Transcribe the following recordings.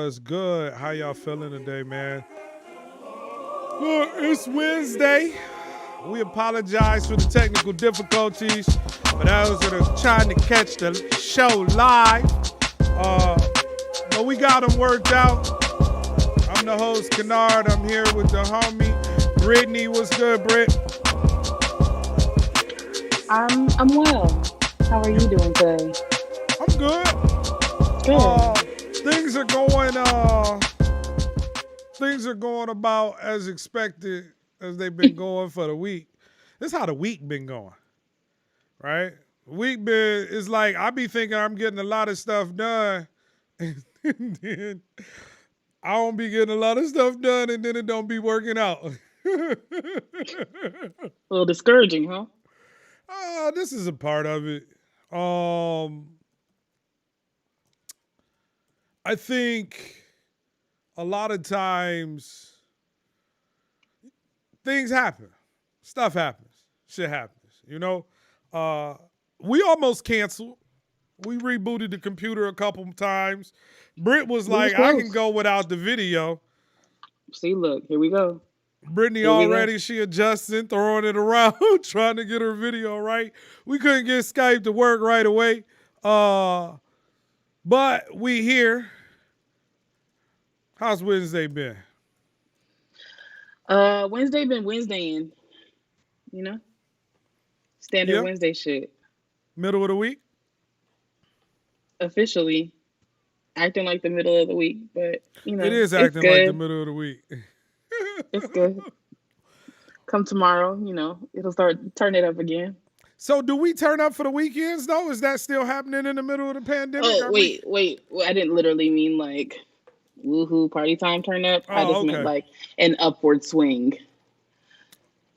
was good. How y'all feeling today, man? Look, it's Wednesday. We apologize for the technical difficulties, but those that are trying to catch the show live. But we got them worked out. I'm the host, Kynard. I'm here with the homie, Brittany. What's good, Britt? I'm well. How are you doing today? I'm good. Good. Things are going about as expected as they've been going for the week. This is how the week been going, right? It's like I be thinking I'm getting a lot of stuff done, and then I don't be getting a lot of stuff done, and then it don't be working out. A little discouraging, huh? This is a part of it. I think a lot of times things happen. Stuff happens. Shit happens. You know? We almost canceled. We rebooted the computer a couple times. Britt was like, I can go without the video. See, look, here we go. Brittany already, she adjusting, throwing it around, trying to get her video right. We couldn't get Skype to work right away. But we here. How's Wednesday been? Wednesday been Wednesdaying, you know? Standard Wednesday shit. Middle of the week? Officially. Acting like the middle of the week, but, you know. It is acting like the middle of the week. It's good. Come tomorrow, you know, it'll turn it up again. So do we turn up for the weekends, though? Is that still happening in the middle of the pandemic? Oh, wait. I didn't literally mean, like, woohoo, party time turn up. I just meant, like, an upward swing.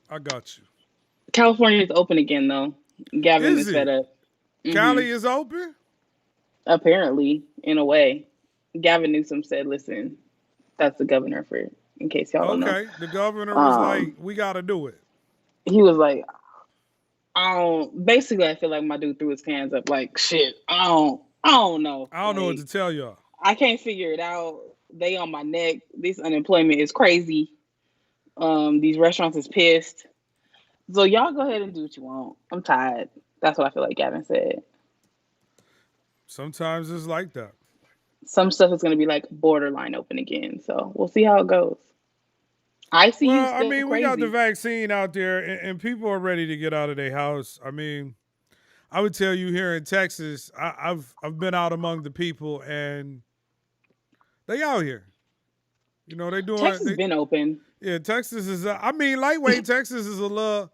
I got you. California is open again, though. Gavin is fed up. Mm-hmm. Cali is open? Apparently, in a way. Gavin Newsom said, listen, that's the governor for, in case y'all don't know. Okay, the governor was like, we got to do it. He was like, basically, I feel like my dude threw his hands up like, shit, I don't know. I don't know what to tell y'all. I can't figure it out. They on my neck. This unemployment is crazy. These restaurants is pissed. So y'all go ahead and do what you want. I'm tired. That's what I feel like Gavin said. Sometimes it's like that. Some stuff is going to be like borderline open again. So we'll see how it goes. We got the vaccine out there, and people are ready to get out of their house. I mean, I would tell you here in Texas, I've been out among the people, and they out here. You know, they doing. Texas been open. Yeah, Texas is. Lightweight Texas is a little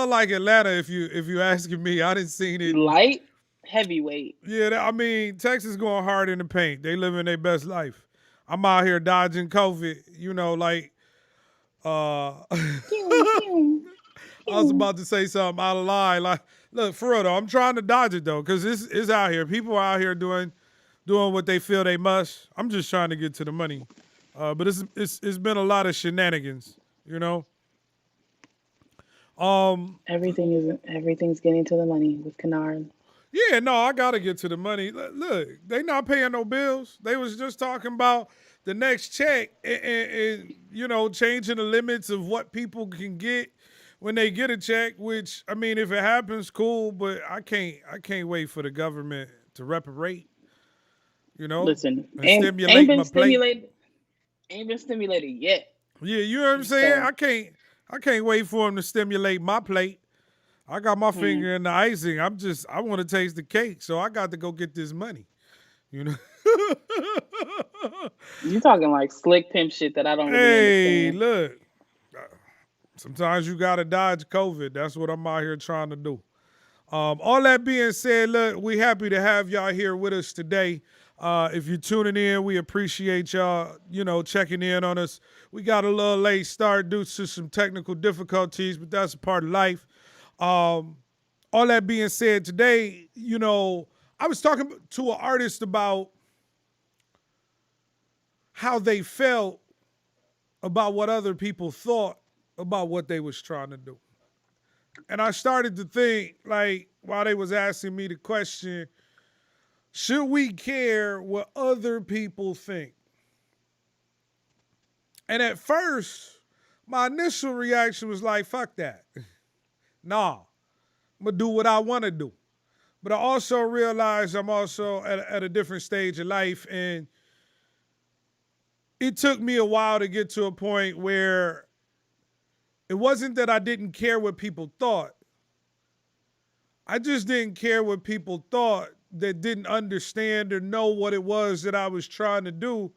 like Atlanta. If you asking me, I didn't see it. Light, heavyweight. Yeah, Texas going hard in the paint. They living their best life. I'm out here dodging COVID. You know, like. I was about to say something out of line. Like, look, for real though, I'm trying to dodge it though, because it's out here. People are out here doing what they feel they must. I'm just trying to get to the money. But it's been a lot of shenanigans, you know. Everything's getting to the money with Kynard. Yeah, no, I gotta get to the money. Look, they not paying no bills. They was just talking about the next check and you know, changing the limits of what people can get when they get a check, which, I mean, if it happens, cool, but I can't wait for the government to reparate, you know? Listen, ain't been stimulated yet. Yeah, you know what I'm saying? I can't wait for them to stimulate my plate. I got my finger in the icing. I want to taste the cake, so I got to go get this money, you know? You talking like slick pimp shit that I don't really understand. Look. Sometimes you got to dodge COVID. That's what I'm out here trying to do. All that being said, look, we happy to have y'all here with us today. If you're tuning in, we appreciate y'all, you know, checking in on us. We got a little late start due to some technical difficulties, but that's a part of life. All that being said, today, you know, I was talking to an artist about how they felt about what other people thought about what they was trying to do. And I started to think, like, while they was asking me the question, should we care what other people think And at first, my initial reaction was like, fuck that. Nah, I'm going to do what I want to do. But I also realized I'm also at a different stage of life. And it took me a while to get to a point where it wasn't that I didn't care what people thought. I just didn't care what people thought that didn't understand or know what it was that I was trying to do.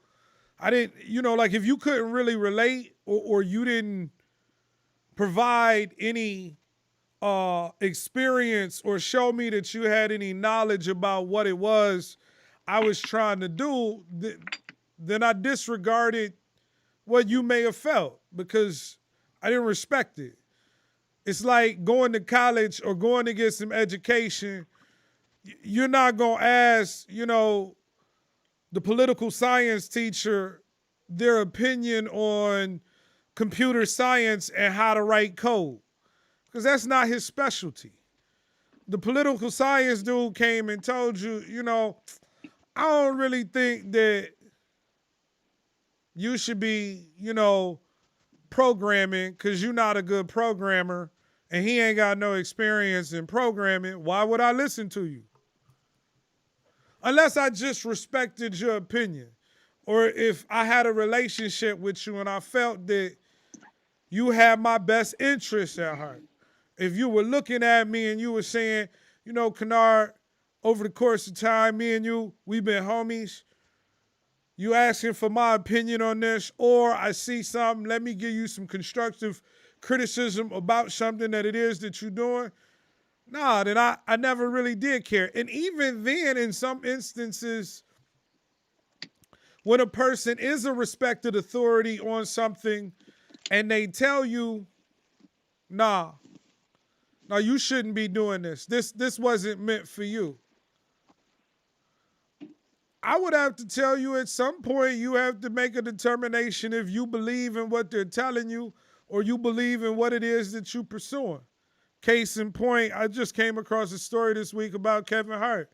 I didn't, like if you couldn't really relate or you didn't provide any experience or show me that you had any knowledge about what it was I was trying to do, then I disregarded what you may have felt because I didn't respect it. It's like going to college or going to get some education. You're not going to ask, the political science teacher their opinion on computer science and how to write code because that's not his specialty. The political science dude came and told you, I don't really think that you should be, programming because you're not a good programmer and he ain't got no experience in programming. Why would I listen to you? Unless I just respected your opinion or if I had a relationship with you and I felt that you had my best interests at heart. If you were looking at me and you were saying, Kynard, over the course of time, me and you, we've been homies. You asking for my opinion on this, or I see something, let me give you some constructive criticism about something that it is that you're doing. Nah, then I never really did care. And even then, in some instances, when a person is a respected authority on something and they tell you, nah, you shouldn't be doing this. This wasn't meant for you. I would have to tell you at some point you have to make a determination if you believe in what they're telling you or you believe in what it is that you're pursuing. Case in point, I just came across a story this week about Kevin Hart.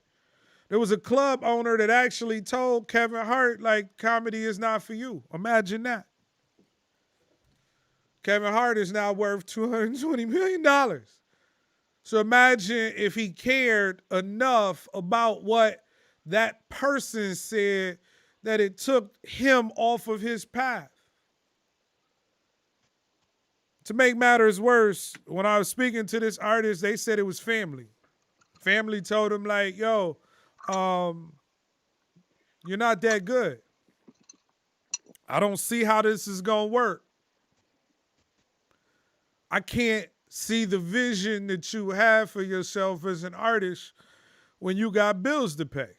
There was a club owner that actually told Kevin Hart, like, comedy is not for you. Imagine that. Kevin Hart is now worth $220 million. So imagine if he cared enough about what that person said that it took him off of his path. To make matters worse, when I was speaking to this artist, they said it was family. Family told him like, yo, you're not that good. I don't see how this is going to work. I can't see the vision that you have for yourself as an artist when you got bills to pay.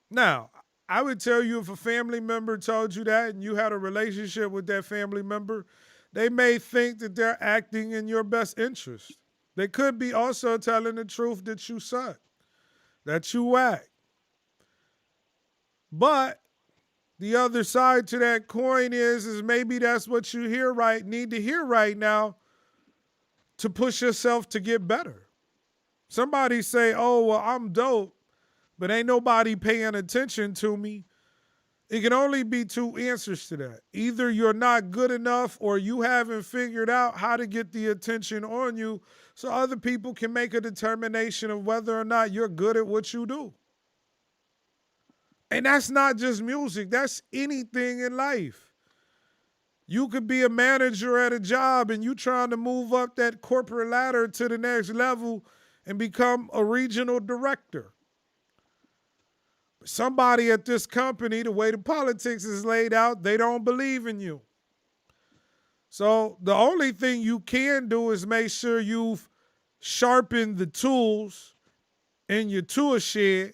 Now, I would tell you if a family member told you that and you had a relationship with that family member, they may think that they're acting in your best interest. They could be also telling the truth that you suck, that you whack. But the other side to that coin is maybe that's what you need to hear right now to push yourself to get better. Somebody say, oh, well, I'm dope, but ain't nobody paying attention to me. It can only be two answers to that. Either you're not good enough or you haven't figured out how to get the attention on you so other people can make a determination of whether or not you're good at what you do. And that's not just music. That's anything in life. You could be a manager at a job and you trying to move up that corporate ladder to the next level and become a regional director. But somebody at this company, the way the politics is laid out, they don't believe in you. So the only thing you can do is make sure you've sharpened the tools in your tool shed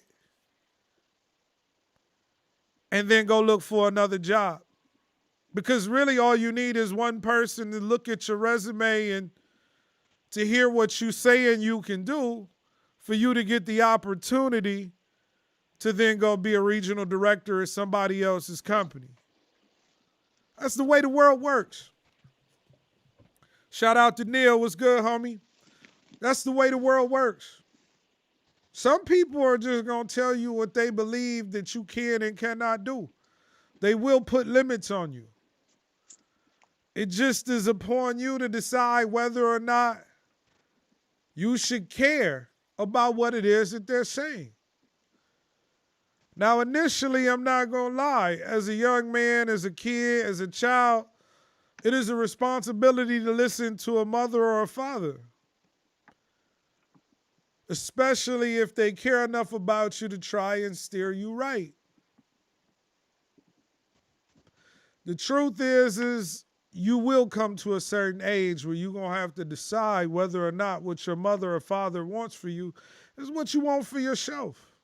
and then go look for another job. Because really all you need is one person to look at your resume and to hear what you say and you can do for you to get the opportunity to then go be a regional director at somebody else's company. That's the way the world works. Shout out to Neil. What's good, homie? That's the way the world works. Some people are just going to tell you what they believe that you can and cannot do. They will put limits on you. It just is upon you to decide whether or not you should care about what it is that they're saying. Now, initially, I'm not going to lie. As a young man, as a kid, as a child, it is a responsibility to listen to a mother or a father, especially if they care enough about you to try and steer you right. The truth is you will come to a certain age where you're going to have to decide whether or not what your mother or father wants for you is what you want for yourself.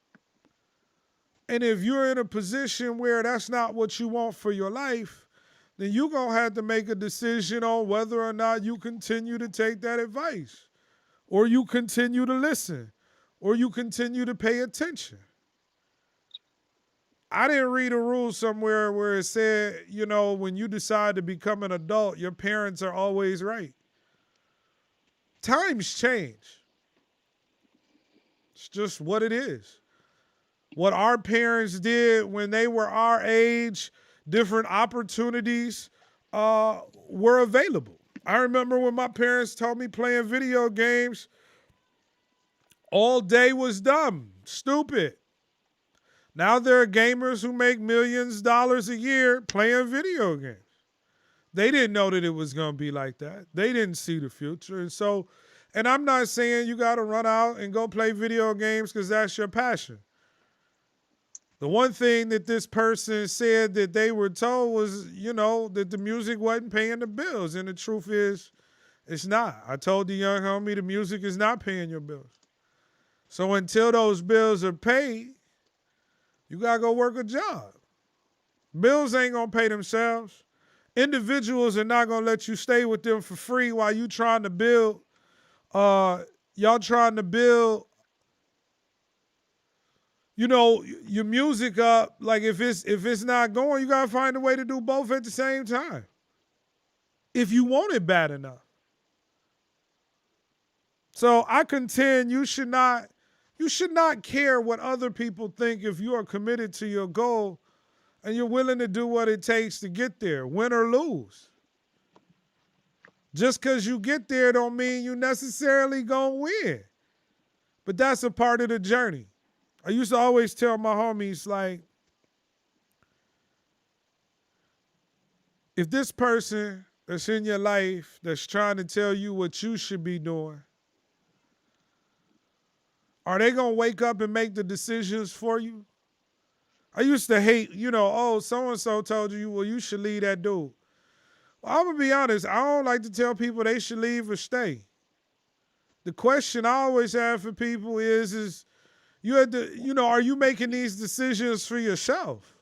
And if you're in a position where that's not what you want for your life, then you're going to have to make a decision on whether or not you continue to take that advice, or you continue to listen, or you continue to pay attention. I didn't read a rule somewhere where it said, you know, when you decide to become an adult, your parents are always right. Times change. It's just what it is. What our parents did when they were our age, different opportunities were available. I remember when my parents told me playing video games all day was dumb, stupid. Now there are gamers who make millions of dollars a year playing video games. They didn't know that it was going to be like that. They didn't see the future. And I'm not saying you got to run out and go play video games because that's your passion. The one thing that this person said that they were told was, you know, that the music wasn't paying the bills. And the truth is, it's not. I told the young homie the music is not paying your bills. So until those bills are paid, you got to go work a job. Bills ain't going to pay themselves. Individuals are not going to let you stay with them for free while you trying to build, you know, your music up. Like if it's not going, you got to find a way to do both at the same time. If you want it bad enough. So I contend you should not care what other people think if you are committed to your goal and you're willing to do what it takes to get there, win or lose. Just because you get there don't mean you necessarily gonna win. But that's a part of the journey. I used to always tell my homies, like, if this person that's in your life that's trying to tell you what you should be doing, are they going to wake up and make the decisions for you? I used to hate, you know, oh, so-and-so told you, well, you should leave that dude. Well, I'm going to be honest. I don't like to tell people they should leave or stay. The question I always have for people is you had to, you know, are you making these decisions for yourself?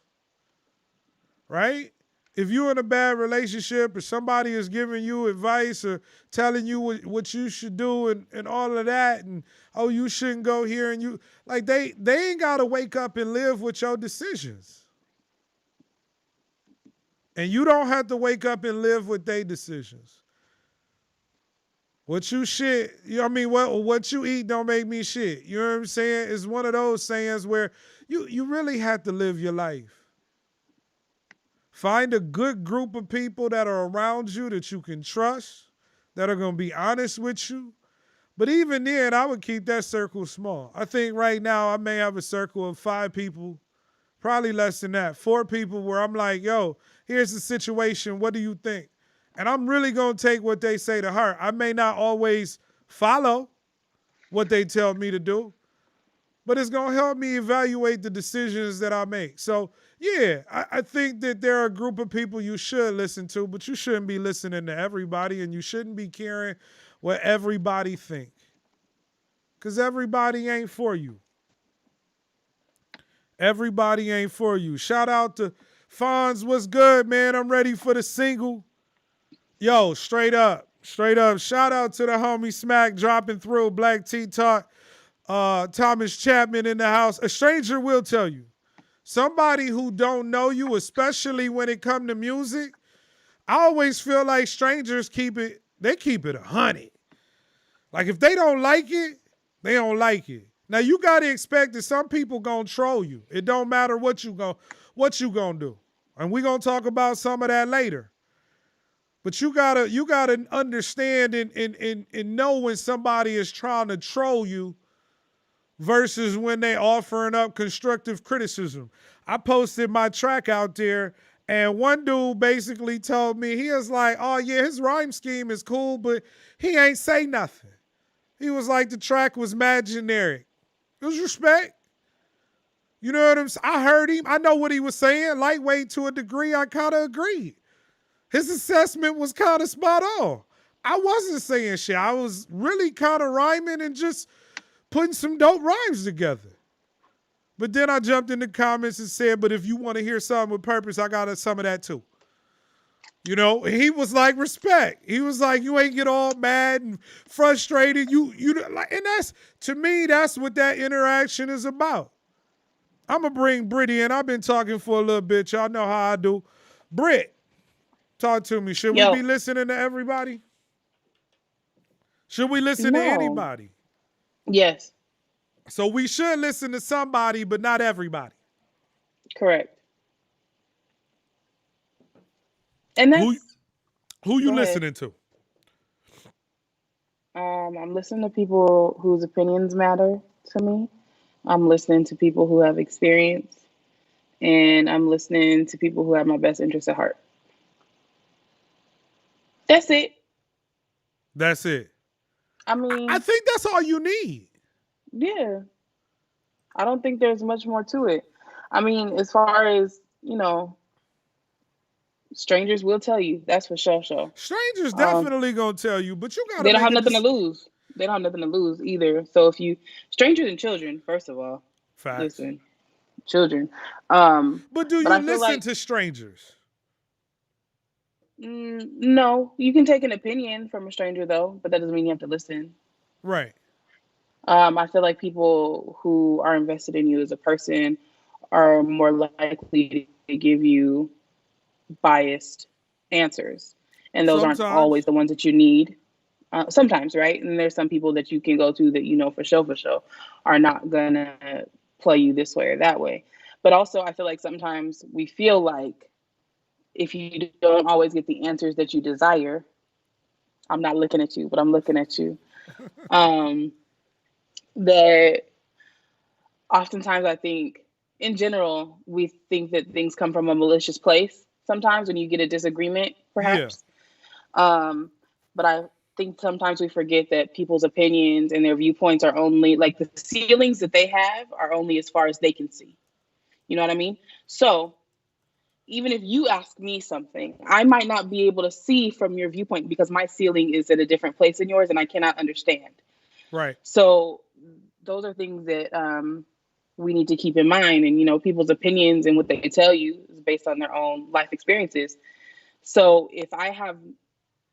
Right? If you're in a bad relationship or somebody is giving you advice or telling you what you should do and all of that, and oh, you shouldn't go here, and you like they ain't gotta wake up and live with your decisions. And you don't have to wake up and live with their decisions. What you shit, you know what I mean, what you eat don't make me shit. You know what I'm saying? It's one of those sayings where you really have to live your life. Find a good group of people that are around you that you can trust, that are going to be honest with you. But even then, I would keep that circle small. I think right now I may have a circle of 5 people, probably less than that, 4 people where I'm like, yo, here's the situation. What do you think? And I'm really going to take what they say to heart. I may not always follow what they tell me to do, but it's going to help me evaluate the decisions that I make. So, yeah, I think that there are a group of people you should listen to, but you shouldn't be listening to everybody, and you shouldn't be caring what everybody think, because everybody ain't for you. Everybody ain't for you. Shout out to Fonz. What's good, man? I'm ready for the single. Yo, straight up. Shout out to the homie Smack dropping through. Black Tea Talk. Thomas Chapman in the house. A stranger will tell you. Somebody who don't know you, especially when it come to music, I always feel like strangers keep it 100. Like if they don't like it, they don't like it. Now you gotta expect that some people gonna troll you. It don't matter what you gonna do. And we're gonna talk about some of that later. But you gotta understand and know when somebody is trying to troll you versus when they offering up constructive criticism. I posted my track out there, and one dude basically told me, he was like, oh yeah, his rhyme scheme is cool, but he ain't say nothing. He was like, the track was mad generic. It was respect. You know what I'm saying? I heard him. I know what he was saying. Lightweight to a degree, I kind of agreed. His assessment was kind of spot on. I wasn't saying shit. I was really kind of rhyming and just putting some dope rhymes together. But then I jumped in the comments and said, but if you want to hear something with purpose, I got some of that too. You know, he was like, respect. He was like, you ain't get all mad and frustrated. You like, and that's, to me, that's what that interaction is about. I'm going to bring Britt in. I've been talking for a little bit. Y'all know how I do. Britt, talk to me. Should we be listening to everybody? Should we listen to anybody? Yes. So we should listen to somebody, but not everybody. Correct. And that's who you listening to? I'm listening to people whose opinions matter to me. I'm listening to people who have experience, and I'm listening to people who have my best interests at heart. That's it. That's it. I mean, I think that's all you need. Yeah. I don't think there's much more to it. I mean, as far as, you know, strangers will tell you. That's for sure. Strangers definitely gonna tell you, but you gotta. They don't have nothing to lose. They don't have nothing to lose either. So if you, strangers and children, first of all, facts. Listen, children. But do you listen to strangers? No, you can take an opinion from a stranger though, but that doesn't mean you have to listen. Right. I feel like people who are invested in you as a person are more likely to give you biased answers, and those aren't always the ones that you need. Sometimes, right? And there's some people that you can go to that you know for sure are not gonna play you this way or that way. But also, I feel like sometimes we feel like if you don't always get the answers that you desire, I'm not looking at you, but I'm looking at you. That oftentimes I think, in general, we think that things come from a malicious place. Sometimes when you get a disagreement, perhaps. Yeah. But I think sometimes we forget that people's opinions and their viewpoints are only, like, the ceilings that they have are only as far as they can see. You know what I mean? So even if you ask me something, I might not be able to see from your viewpoint because my ceiling is at a different place than yours and I cannot understand. Right. So those are things that we need to keep in mind. And, you know, people's opinions and what they tell you is based on their own life experiences. So if I have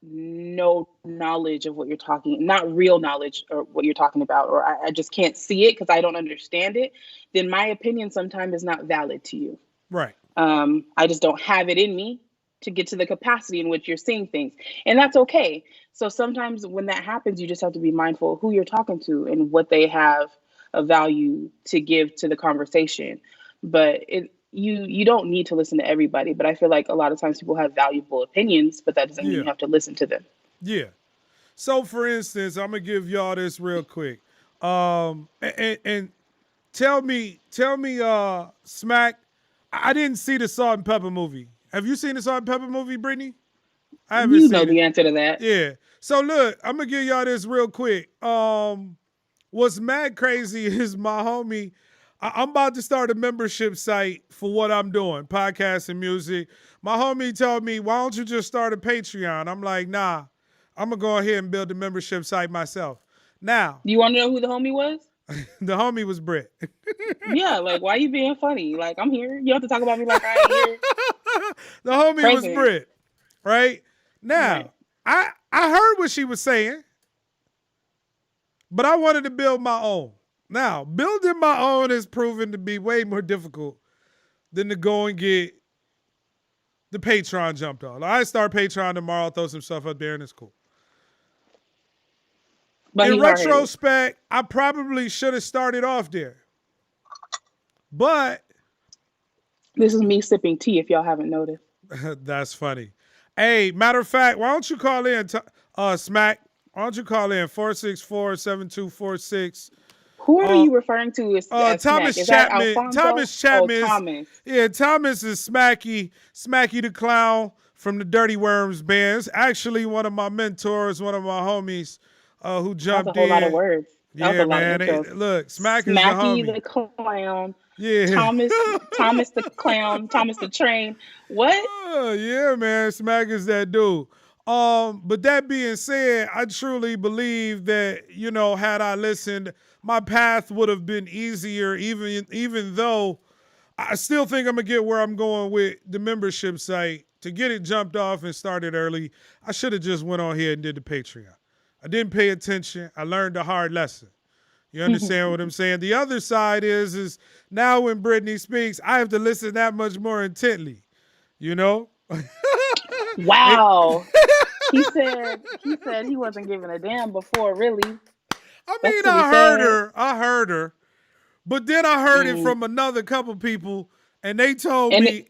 no knowledge of what you're talking, not real knowledge or what you're talking about, or I just can't see it because I don't understand it, then my opinion sometimes is not valid to you. Right. I just don't have it in me to get to the capacity in which you're seeing things. And that's okay. So sometimes when that happens, you just have to be mindful of who you're talking to and what they have a value to give to the conversation. But you don't need to listen to everybody. But I feel like a lot of times people have valuable opinions, but that doesn't mean you have to listen to them. Yeah. So for instance, I'm gonna give y'all this real quick. And tell me, Smack, I didn't see the Salt and Pepper movie. Have you seen the Salt and Pepper movie, Brittany? I haven't seen it. You know the answer to that. Yeah. So look, I'm gonna give y'all this real quick. What's mad crazy is my homie. I'm about to start a membership site for what I'm doing, podcast and music. My homie told me, why don't you just start a Patreon? I'm like, nah, I'm gonna go ahead and build a membership site myself. Now, you want to know who the homie was? The homie was Britt. Yeah, like, why you being funny? Like, I'm here. You don't have to talk about me like I ain't here. The homie was Britt, right? Now, right. I heard what she was saying, but I wanted to build my own. Now, building my own has proven to be way more difficult than to go and get the Patreon jumped on. I start Patreon tomorrow, I'll throw some stuff up there, and it's cool. But in retrospect, I probably should have started off there. But This is me sipping tea. If y'all haven't noticed, That's funny. Hey, matter of fact, why don't you call in, Smack? Why don't you call in 464-7246? who are you referring to as Smack? Thomas Is that Chapman. Alfonso? Thomas Oh, Chapman is, Thomas. yeah, Thomas is Smacky the Clown from the Dirty Worms band. It's actually one of my mentors, one of my homies who That's a jumped whole lot of in. words. That was Yeah, a lot of man. intros. Look, Smack is the Smacky homie. the clown. Yeah. Thomas the clown. Thomas the train. What? Yeah, man. Smack is that dude. But that being said, I truly believe that, had I listened, my path would have been easier, even though I still think I'm gonna get where I'm going with the membership site. To get it jumped off and started early, I should have just went on here and did the Patreon. I didn't pay attention. I learned a hard lesson. You understand what I'm saying? The other side is now when Brittany speaks, I have to listen that much more intently. You know? Wow. He said he wasn't giving a damn before, really. I mean, I heard her. But then I heard it from another couple people, and they told me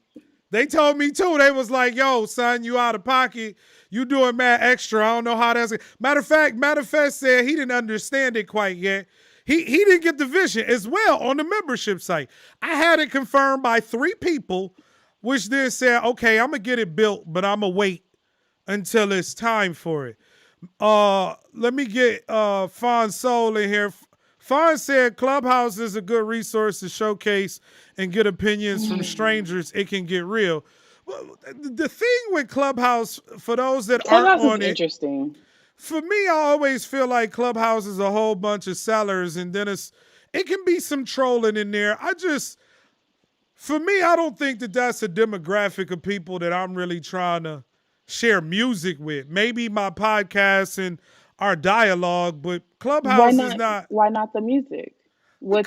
too. They was like, "Yo, son, you out of pocket. You doing mad extra. I don't know how that's." Matter of fact, said he didn't understand it quite yet. He didn't get the vision as well on the membership site. I had it confirmed by 3 people, which then said, "Okay, I'm gonna get it built, but I'm gonna wait until it's time for it." Let me get Fawn Soul in here. Fawn said Clubhouse is a good resource to showcase and get opinions from strangers. It can get real. Well, the thing with Clubhouse, for those that aren't on it, interesting. For me, I always feel like Clubhouse is a whole bunch of sellers, and then it can be some trolling in there. For me, I don't think that that's a demographic of people that I'm really trying to share music with. Maybe my podcast and our dialogue, but Clubhouse is not. Why not the music? What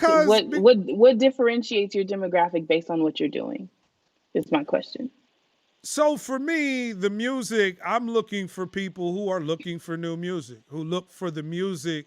differentiates your demographic based on what you're doing? Is my question. So for me, the music, I'm looking for people who are looking for new music, who look for the music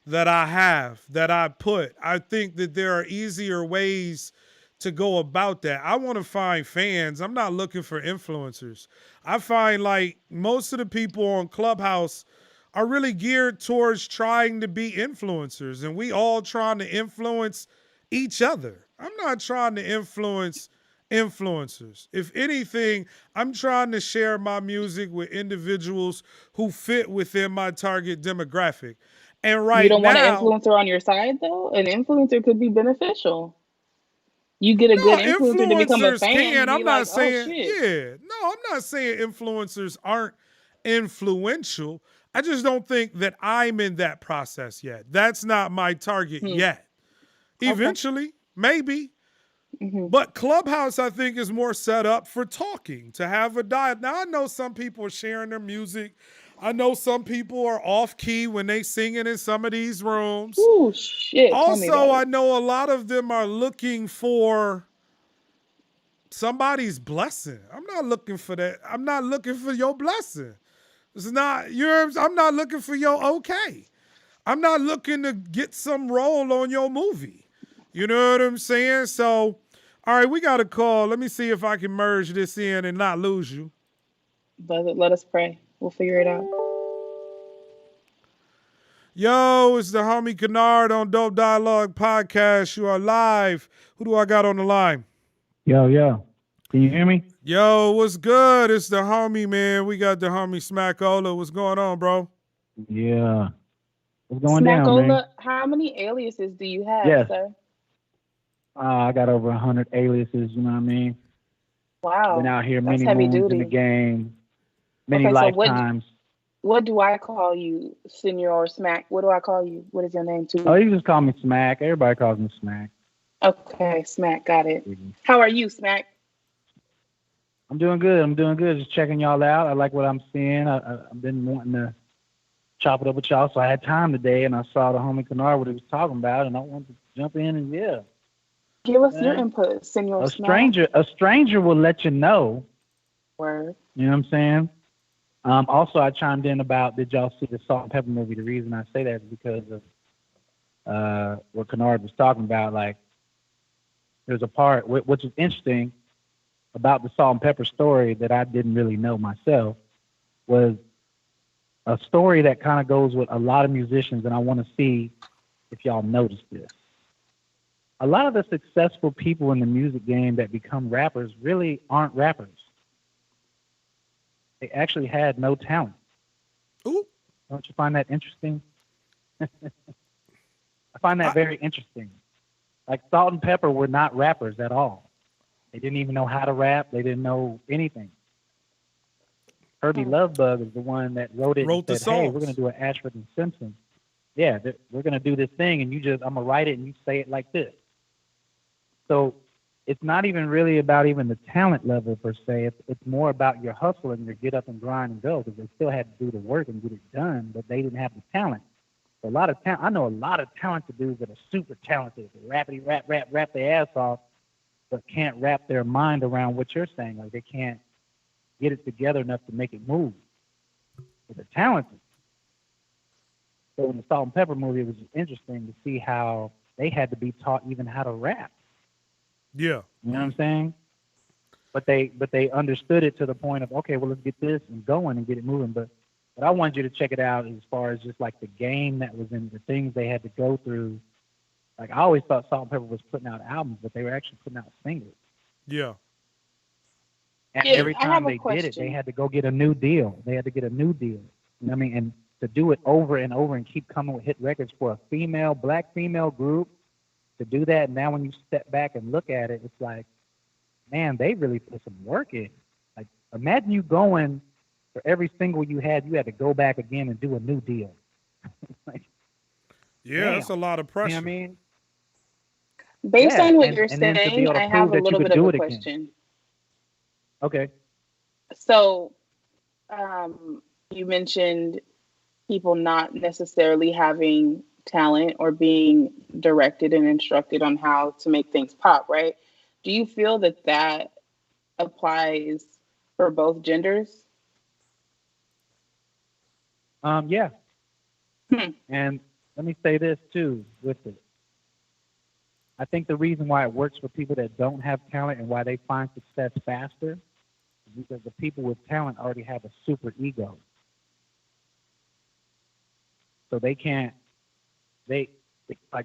that I have, that I put. I think that there are easier ways to go about that. I want to find fans. I'm not looking for influencers. I find like most of the people on Clubhouse are really geared towards trying to be influencers, and we all trying to influence each other. I'm not trying to influence influencers. If anything, I'm trying to share my music with individuals who fit within my target demographic. And right now, you don't want an influencer on your side, though? An influencer could be beneficial. You get a good influencer to become a fan. I'm not saying, I'm not saying influencers aren't influential. I just don't think that I'm in that process yet. That's not my target yet. Eventually, maybe. Mm-hmm. But Clubhouse, I think, is more set up for talking, to have a dialogue. Now, I know some people are sharing their music. I know some people are off key when they singing in some of these rooms. Ooh, shit. Also, I know a lot of them are looking for somebody's blessing. I'm not looking for that. I'm not looking for your blessing. It's not yours. I'm not looking for your okay. I'm not looking to get some role on your movie. You know what I'm saying? So, all right, we got a call. Let me see if I can merge this in and not lose you. Let us pray. We'll figure it out. Yo, it's the homie Kynard on Dope Dialogue Podcast. You are live. Who do I got on the line? Yo. Can you hear me? Yo, what's good? It's the homie, man. We got the homie Smackola. What's going on, bro? Yeah. What's going down, man? How many aliases do you have, sir? I got over 100 aliases, you know what I mean? Wow. Been out here many moons in the game, many lifetimes. What do I call you, Senor Smack? What do I call you? What is your name, too? Oh, you just call me Smack. Everybody calls me Smack. Okay, Smack. Got it. Mm-hmm. How are you, Smack? I'm doing good. Just checking y'all out. I like what I'm seeing. I've been wanting to chop it up with y'all, so I had time today, and I saw the homie Kynard, what he was talking about, and I wanted to jump in and give us your input, Senor Smack. A stranger will let you know. Word. You know what I'm saying? Also, I chimed in about, did y'all see the Salt and Pepper movie? The reason I say that is because of what Kynard was talking about. Like, there's a part, which is interesting. about the Salt and Pepper story that I didn't really know myself was a story that kind of goes with a lot of musicians, and I want to see if y'all notice this. A lot of the successful people in the music game that become rappers really aren't rappers. They actually had no talent. Ooh. Don't you find that interesting? I find that very interesting. Like Salt and Pepper were not rappers at all. They didn't even know how to rap. They didn't know anything. Herbie Lovebug is the one that wrote it and the said, hey, songs. we're going to do an Ashford and Simpson. Yeah, we're going to do this thing, and I'm going to write it, and you say it like this. So it's not even really about even the talent level per se. It's more about your hustle and your get up and grind and go, because they still had to do the work and get it done, but they didn't have the talent. So I know a lot of talented dudes that are super talented, rapidy rap their ass off, but can't wrap their mind around what you're saying. Like they can't get it together enough to make it move. But they're talented. So in the Salt and Pepper movie, it was interesting to see how they had to be taught even how to rap. Yeah. You know what I'm saying? But they understood it to the point of, okay, well, let's get this and going and get it moving. But I wanted you to check it out as far as just like the game that was in, the things they had to go through. Like I always thought Salt and Pepper was putting out albums, but they were actually putting out singles. Yeah. And Yeah, every I have time a they did it, they question. had to go get a new deal. They had to get a new deal. You know what I mean? And to do it over and over and keep coming with hit records for a black female group, to do that. And now when you step back and look at it, it's like, man, they really put some work in. Like imagine you going for every single you had to go back again and do a new deal. Like, Yeah, damn. that's a lot of pressure. You know what I mean? Based Yeah, on what and you're then to be saying, able to I have prove a that you little could bit of do a it again. question. Okay. So, you mentioned people not necessarily having talent or being directed and instructed on how to make things pop, right? Do you feel that applies for both genders? Yeah. Hmm. And let me say this too with it. I think the reason why it works for people that don't have talent and why they find success faster is because the people with talent already have a super ego. So they can't, they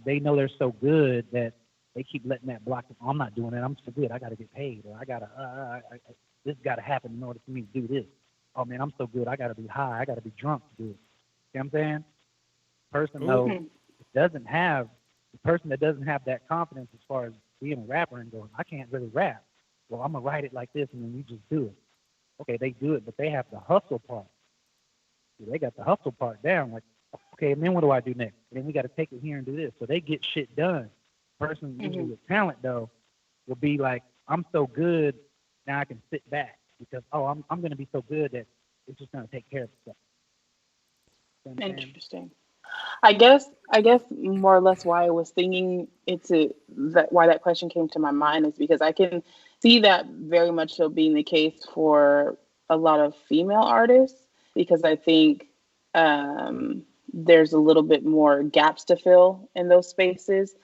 know they're so good that they keep letting that block them. Oh, I'm not doing it. I'm so good. I got to get paid, or I got to, this got to happen in order for me to do this. Oh man, I'm so good. I got to be high. I got to be drunk to do it. See what I'm saying? Person though the person that doesn't have that confidence as far as being a rapper and going, I can't really rap. Well, I'm gonna write it like this, and then you just do it. Okay, they do it, but they have the hustle part. They got the hustle part down. Like, okay, and then what do I do next? And then we got to take it here and do this. So they get shit done. Person usually with talent though will be like, I'm so good now I can sit back because I'm gonna be so good that it's just gonna take care of itself. You know what I'm saying? Interesting. I guess more or less why I was thinking why that question came to my mind is because I can see that very much so being the case for a lot of female artists, because I think there's a little bit more gaps to fill in those spaces.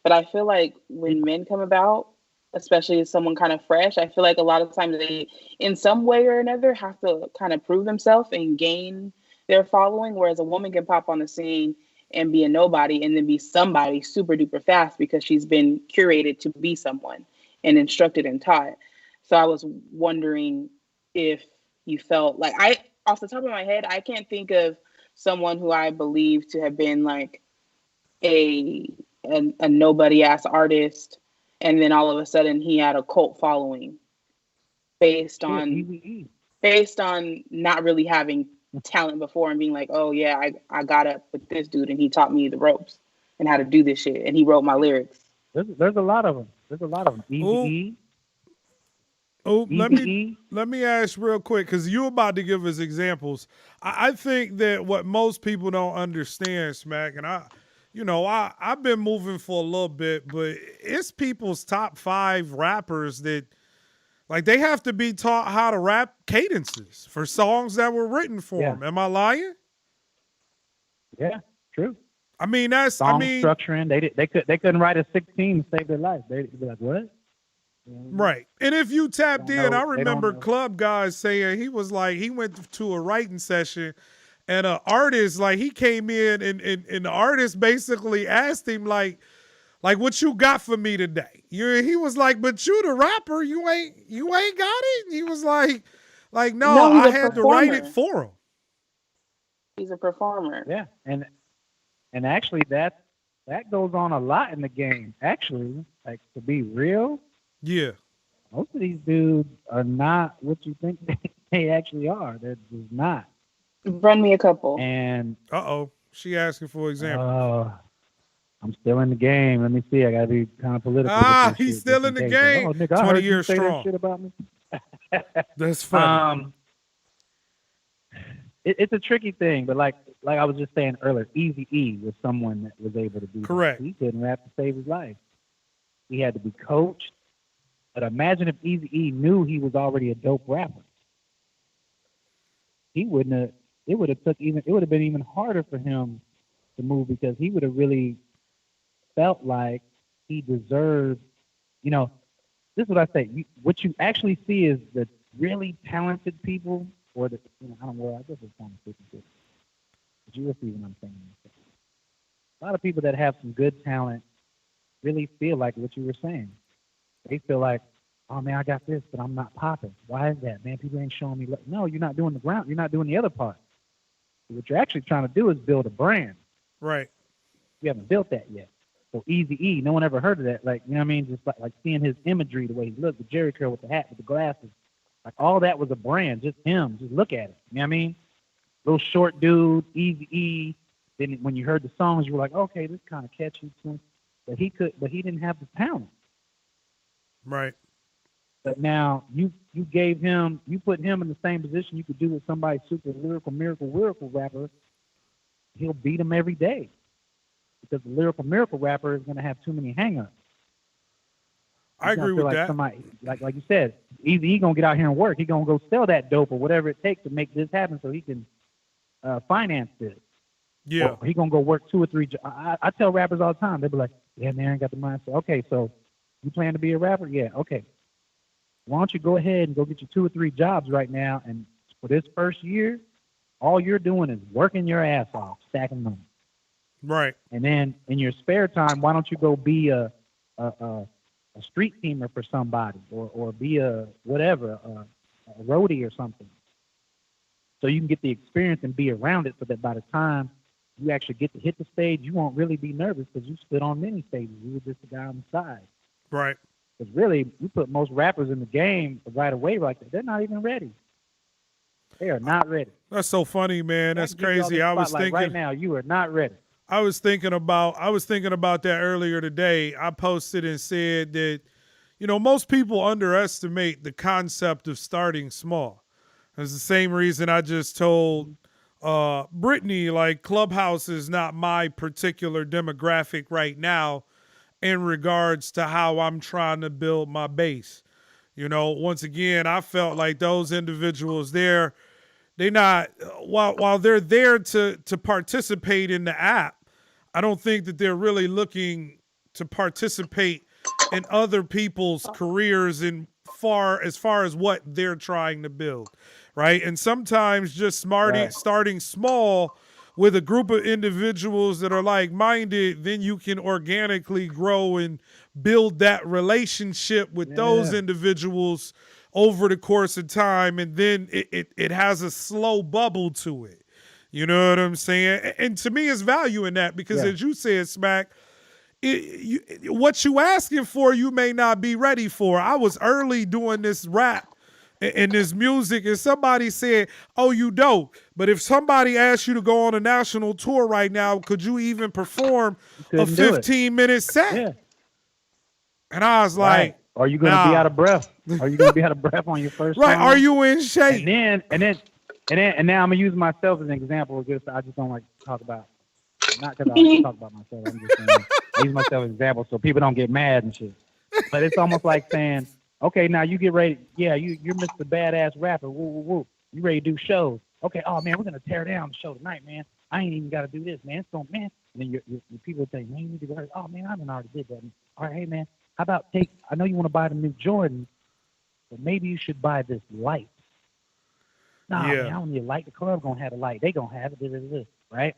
But I feel like when men come about, especially as someone kind of fresh, I feel like a lot of times they, in some way or another, have to kind of prove themselves and gain their following, whereas a woman can pop on the scene and be a nobody and then be somebody super duper fast because she's been curated to be someone and instructed and taught. So I was wondering if you felt like, off the top of my head, I can't think of someone who I believe to have been like a nobody ass artist, and then all of a sudden he had a cult following based on not really having talent before and being like, oh yeah, I got up with this dude and he taught me the ropes and how to do this shit and he wrote my lyrics. There's a lot of them. There's a lot of them. Easy. Let me ask real quick, because you're about to give us examples. I think that what most people don't understand, Smack, and I've been moving for a little bit, but it's people's top 5 rappers that, like, they have to be taught how to rap cadences for songs that were written for them. Am I lying? Yeah, true. I mean, structuring. They couldn't write a 16 to save their life. They'd be like, what? Right. And if you tapped in, I They don't remember know. club guys saying he was like, he went to a writing session and an artist, like he came in and the artist basically asked him like what you got for me today? He was like, but you the rapper, you ain't got it? And he was like no, No, he's I a had to write it performer. for him. He's a performer. Yeah, and actually that goes on a lot in the game. Actually, like to be real, Yeah. most of these dudes are not what you think they actually are. They're just not. Run me a couple. And Uh-oh. She asking for example. I'm still in the game. Let me see. I gotta be kind of political. Ah, with this he's shit, still just in the case. game. Oh, nigga, I 20 heard you years say that strong. shit about me. That's funny. It's a tricky thing, but like I was just saying earlier, Eazy-E was someone that was able to do Correct. that. He couldn't rap to save his life. He had to be coached. But imagine if Eazy-E knew he was already a dope rapper. He wouldn't have. It would have been even harder for him to move because he would have really felt like he deserved. You know, this is what I say. What you actually see is the really talented people, or the I don't know. I guess it's kind of 50-50. But you will see what I'm saying. A lot of people that have some good talent really feel like what you were saying. They feel like, oh man, I got this, but I'm not popping. Why is that, man? People ain't showing me. No, you're not doing the ground. You're not doing the other part. What you're actually trying to do is build a brand. Right. You haven't built that yet. So Eazy-E, no one ever heard of that. Like, you know what I mean? Just like seeing his imagery, the way he looked, the Jerry curl with the hat, with the glasses. Like all that was a brand, just him. Just look at it. You know what I mean? Little short dude, Eazy-E. Then when you heard the songs, you were like, okay, this kind of catchy too. But he didn't have the talent. Right. But now you put him in the same position you could do with somebody super lyrical, miracle rapper. He'll beat him every day because the lyrical miracle rapper is going to have too many hang-ups. I agree with that. Somebody, like you said, Eazy-E gonna get out here and work. He gonna go sell that dope or whatever it takes to make this happen so he can finance this. Yeah. Or he gonna go work 2 or 3 jobs. I tell rappers all the time. They be like, "Yeah, man, I ain't got the mindset." Okay, so you plan to be a rapper? Yeah. Okay. Why don't you go ahead and go get you 2 or 3 jobs right now? And for this first year, all you're doing is working your ass off, stacking money. Right. And then in your spare time, why don't you go be a street teamer for somebody, or be a whatever, a roadie or something, so you can get the experience and be around it, so that by the time you actually get to hit the stage, you won't really be nervous because you stood on many stages. You were just a guy on the side. Right. Because really, you put most rappers in the game right away like that, they're not even ready. They are not ready. That's so funny, man. That's crazy. I was thinking right now, you are not ready. I was thinking about that earlier today. I posted and said that, most people underestimate the concept of starting small. It's the same reason I just told Brittany, like, Clubhouse is not my particular demographic right now in regards to how I'm trying to build my base. Once again, I felt like those individuals there, they not, while they're there to participate in the app, I don't think that they're really looking to participate in other people's careers as far as what they're trying to build, right? And sometimes just starting small with a group of individuals that are like-minded, then you can organically grow and build that relationship with those individuals over the course of time, and then it has a slow bubble to it. You know what I'm saying? And to me, it's value in that because, as you said, Smack, what you asking for, you may not be ready for. I was early doing this rap and this music, and somebody said, "Oh, you dope." But if somebody asked you to go on a national tour right now, could you even perform a 15-minute set? Yeah. And I was like, "Are you going to be out of breath? Are you going to be out of breath on your first right? song? Are you in shape?" And now I'm gonna use myself as an example because I just don't like to talk about. Not because I like to talk about myself. I'm just saying I use myself as an example so people don't get mad and shit. But it's almost like saying, okay, now you get ready. Yeah, you're Mr. Badass Rapper. Woo woo woo. You ready to do shows? Okay. Oh man, we're gonna tear down the show tonight, man. I ain't even got to do this, man. It's going, man. And then your people say, man, you need to go. Oh man, I already did that. All right, hey man, How about I know you want to buy the new Jordan, but maybe you should buy this light. Nah, man, I don't need a light. The club gonna have a light. They gonna have it, right?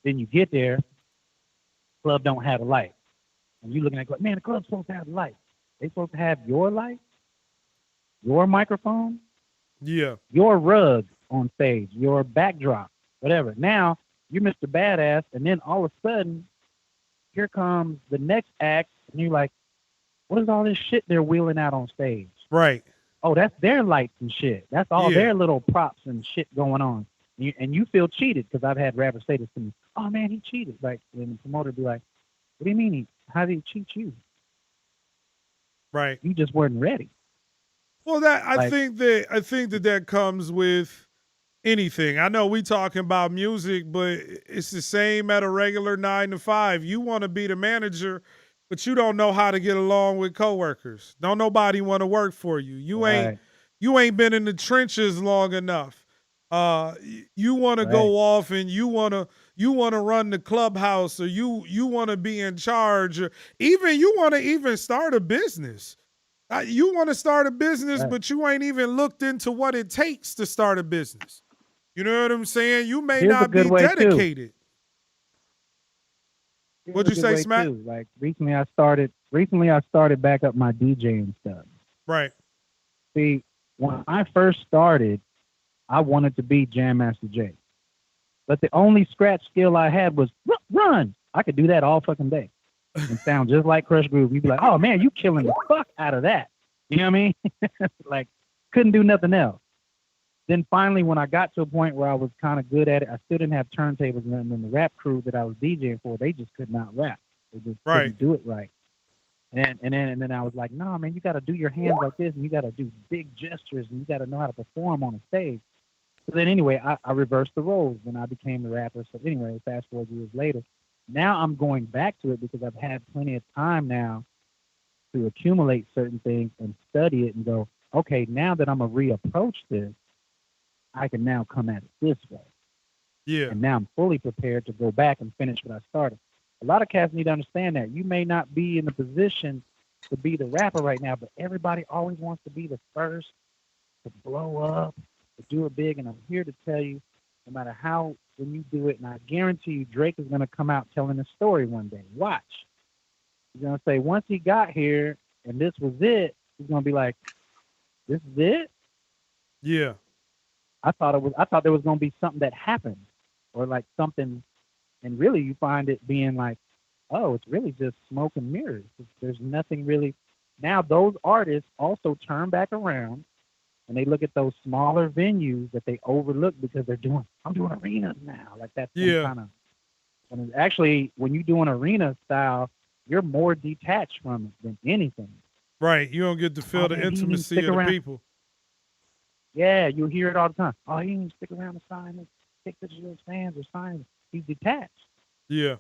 Then you get there, club don't have a light. And you looking at man, the club's supposed to have a light. They supposed to have your light, your microphone, your rug on stage, your backdrop, whatever. Now you're Mr. Badass, and then all of a sudden, here comes the next act, and you're like, what is all this shit they're wheeling out on stage? Right. Oh, that's their lights and shit. That's all their little props and shit going on. And you feel cheated because I've had rappers say this to me. Oh, man, he cheated. Like, and the promoter be like, what do you mean? How did he cheat you? Right. You just weren't ready. Well, I think that comes with anything. I know we talking about music, but it's the same at a regular 9 to 5. You want to be the manager, but you don't know how to get along with coworkers. Don't nobody want to work for you. You ain't been in the trenches long enough. You want to go off and you want to run the clubhouse, or you want to be in charge, or even you want to even start a business. You want to start a business, but you ain't even looked into what it takes to start a business. You know what I'm saying? You may not be dedicated. What'd you say, Smack? Like recently I started back up my DJing stuff. Right. See, when I first started, I wanted to be Jam Master Jay. But the only scratch skill I had was run. I could do that all fucking day and sound just like Crush Groove. You'd be like, oh man, you killing the fuck out of that. You know what I mean? Like, couldn't do nothing else. Then finally, when I got to a point where I was kind of good at it, I still didn't have turntables, and then the rap crew that I was DJing for, they just could not rap. They just couldn't do it right. And then I was like, no, man, you got to do your hands like this, and you got to do big gestures, and you got to know how to perform on the stage. So then anyway, I reversed the roles, and I became the rapper. So anyway, fast forward years later, now I'm going back to it because I've had plenty of time now to accumulate certain things and study it and go, okay, now that I'm going to reapproach this, I can now come at it this way. Yeah. And now I'm fully prepared to go back and finish what I started. A lot of cats need to understand that. You may not be in the position to be the rapper right now, but everybody always wants to be the first to blow up, to do it big. And I'm here to tell you, no matter how, when you do it, and I guarantee you Drake is going to come out telling a story one day. Watch. He's going to say, once he got here and this was it, he's going to be like, this is it? Yeah. I thought there was going to be something that happened, or like something, and really you find it being like, oh, it's really just smoke and mirrors. There's nothing really. Now those artists also turn back around and they look at those smaller venues that they overlook because I'm doing arenas now. Like that's kind of, and actually when you do an arena style, you're more detached from it than anything. Right. You don't get to feel the intimacy of the people. Yeah, you hear it all the time. Oh, he didn't stick around to sign it, take pictures of his fans or sign it. He's detached. Yeah.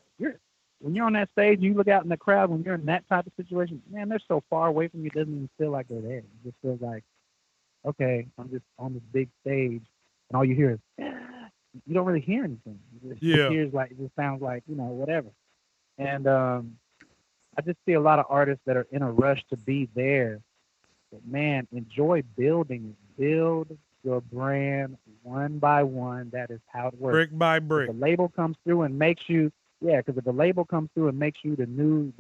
When you're on that stage and you look out in the crowd, when you're in that type of situation, man, they're so far away from you, it doesn't even feel like they're there. It just feels like, okay, I'm just on this big stage, and all you hear is, you don't really hear anything. It just sounds like, whatever. And I just see a lot of artists that are in a rush to be there. But man, enjoy building it. Build your brand one by one. That is how it works. Brick by brick. If the label comes through and makes you, because if the label comes through and makes you the new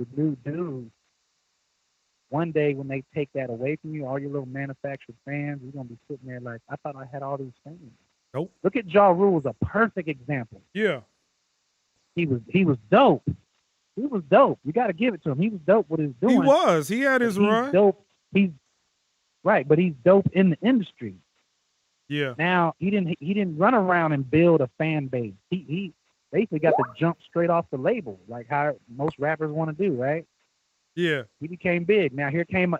dude, one day when they take that away from you, all your little manufactured fans, you're gonna be sitting there like, I thought I had all these fans. Nope. Look at Ja Rule as a perfect example. Yeah. He was dope. He was dope. You got to give it to him. He was dope what he was doing. He was. He had his run. Dope. He's right, but he's dope in the industry. Yeah. Now he didn't run around and build a fan base. He basically got to jump straight off the label, like how most rappers want to do, right? Yeah. He became big. Now here came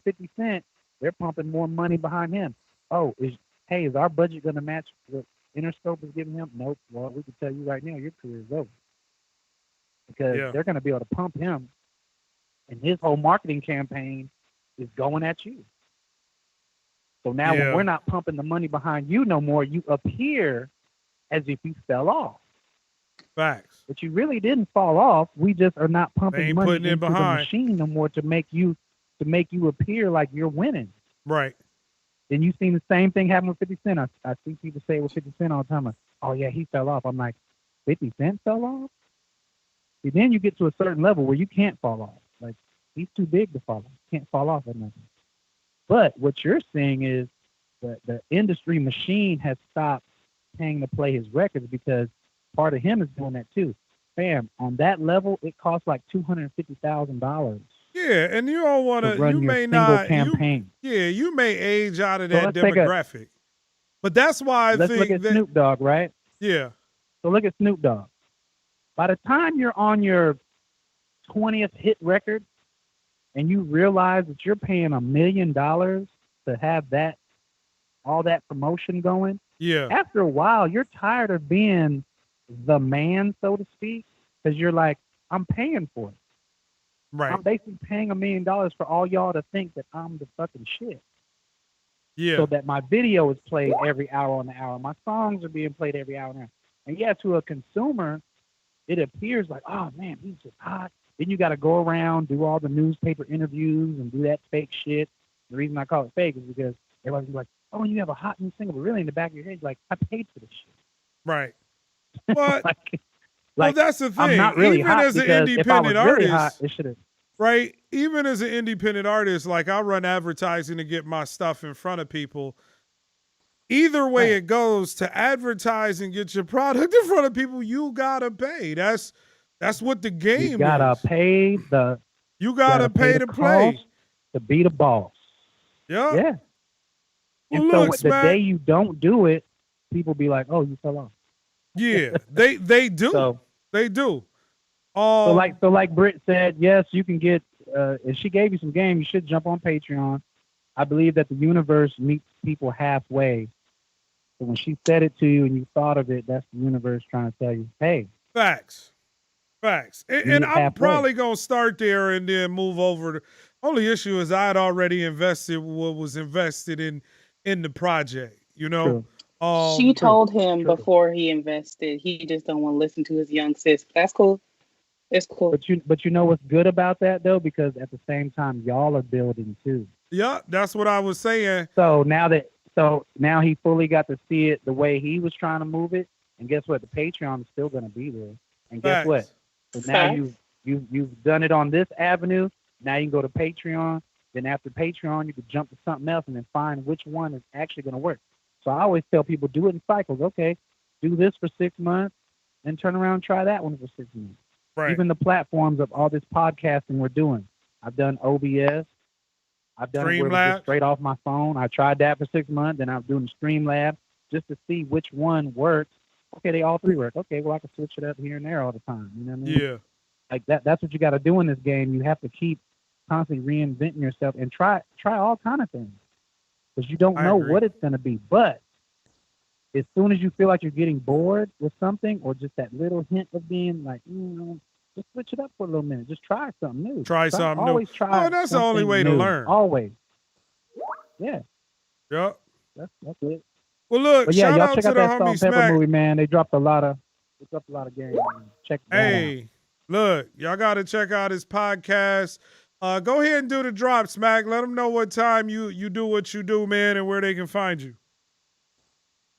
50 Cent. They're pumping more money behind him. Oh, is our budget going to match what Interscope is giving him? Nope. Well, we can tell you right now, your career is over. Because they're going to be able to pump him, and his whole marketing campaign is going at you. So now when we're not pumping the money behind you no more, you appear as if you fell off. Facts. But you really didn't fall off. We just are not They pumping ain't money putting it into the behind. machine no more to make you appear like you're winning. Right. And you've seen the same thing happen with 50 Cent. I see people say with 50 Cent all the time, like, oh yeah, he fell off. I'm like, 50 Cent fell off? See, then you get to a certain level where you can't fall off. Like, he's too big to fall off. Can't fall off at nothing. But what you're seeing is that the industry machine has stopped paying to play his records because part of him is doing that too. Fam, on that level, it costs like $250,000 Yeah, and you don't want to to. run You your may single not. campaign. You may age out of So that let's take demographic. But that's why Let's look at Snoop Dogg, right? Yeah. So look at Snoop Dogg. By the time you're on your 20th hit record and you realize that you're paying $1 million to have all that promotion going, Yeah. after a while, you're tired of being the man, so to speak, because you're like, I'm paying for it. Right. I'm basically paying $1 million for all y'all to think that I'm the fucking shit. Yeah. So that my video is played every hour on the hour. My songs are being played every hour on the hour. And yeah, to a consumer, it appears like, oh man, he's just hot. Then you got to go around, do all the newspaper interviews and do that fake shit. The reason I call it fake is because everybody's like, oh, you have a hot new single, but really in the back of your head, like, I paid for this shit. Right. But well, that's the thing. I'm not really Even hot as an because if I was independent really artist, hot, it should have. right? Even as an independent artist, like I run advertising to get my stuff in front of people. Either way it goes, to advertise and get your product in front of people, you gotta pay. That's what the game You gotta is. pay the. You gotta pay to play. cost to be the boss. Yeah. Yeah. Well, And so look, the Smack, day you don't do it, people be like, "Oh, you fell off." yeah, they do. So They do. so like Britt said, yes, you can get. If she gave you some game, you should jump on Patreon. I believe that the universe meets people halfway. So when she said it to you and you thought of it, that's the universe trying to tell you, "Hey." Facts. And I'm probably going to start there and then move over. Only issue is I had already invested what was invested in the project, you know? True. She told him before he invested, he just don't want to listen to his young sis. That's cool. It's cool. But you know what's good about that, though? Because at the same time, y'all are building, too. Yeah, that's what I was saying. So now he fully got to see it the way he was trying to move it. And guess what? The Patreon is still going to be there. And guess what? So now you've done it on this avenue. Now you can go to Patreon. Then after Patreon, you can jump to something else and then find which one is actually going to work. So I always tell people, do it in cycles. Okay, do this for 6 months, then turn around and try that one for 6 months. Right. Even the platforms of all this podcasting we're doing. I've done OBS. I've done it where it was just straight off my phone. I tried that for 6 months. Then I'm doing Streamlab just to see which one works. Okay, they all three work. Okay, well, I can switch it up here and there all the time. You know what I mean? Yeah. Like that's what you got to do in this game. You have to keep constantly reinventing yourself and try all kind of things because you don't know what it's going to be. But as soon as you feel like you're getting bored with something or just that little hint of being like, just switch it up for a little minute. Just try something new. Always try. Oh, that's the only way to learn. Always. Yeah. Yep. That's it. Well, look, yeah, shout y'all out check to out the that homie Salt Pepper Smack. movie, man. They dropped a lot of games. Check that out. Look, y'all got to check out his podcast. Go ahead and do the drop, Smack. Let them know what time you do what you do, man, and where they can find you.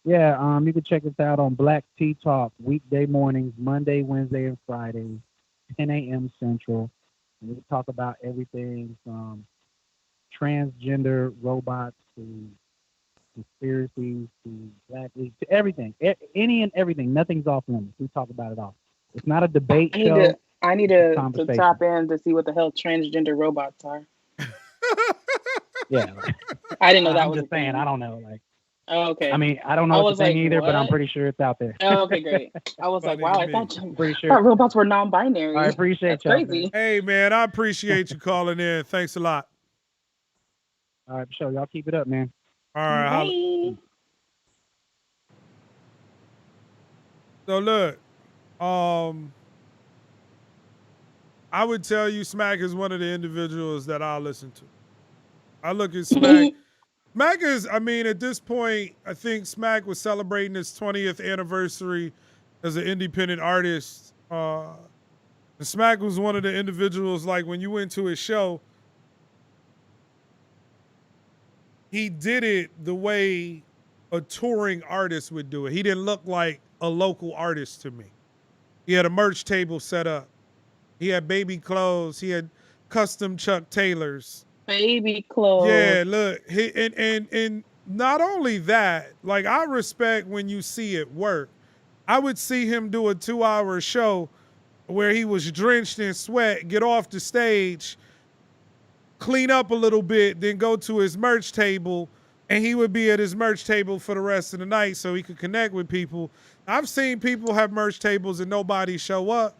Yeah, you can check us out on Black Tea Talk weekday mornings, Monday, Wednesday, and Friday, 10 a.m. Central. And we talk about everything from transgender robots to conspiracies to Black League to everything, any and everything. Nothing's off limits. We talk about it all. It's not a debate show. I need to tap in to see what the hell transgender robots are. Yeah, I didn't know that I'm was just saying. I don't know. Like, oh, okay. I mean, I don't know the thing either, but I'm pretty sure it's out there. Oh, okay, great. I was like, wow, I thought robots were non-binary. I appreciate you. Crazy. Hey, man, I appreciate you calling in. Thanks a lot. All right, sure. Y'all keep it up, man. All right. Bye. So look, I would tell you Smack is one of the individuals that I'll listen to. I look at Smack. Smack is, I mean, at this point, I think Smack was celebrating his 20th anniversary as an independent artist And Smack was one of the individuals, like when you went to his show, he did it the way a touring artist would do it. He didn't look like a local artist to me. He had a merch table set up. He had baby clothes. He had custom Chuck Taylors. Baby clothes. Yeah, look, and not only that, like I respect when you see it work. I would see him do a 2-hour show where he was drenched in sweat, get off the stage, clean up a little bit, then go to his merch table, and he would be at his merch table for the rest of the night so he could connect with people. I've seen people have merch tables and nobody show up.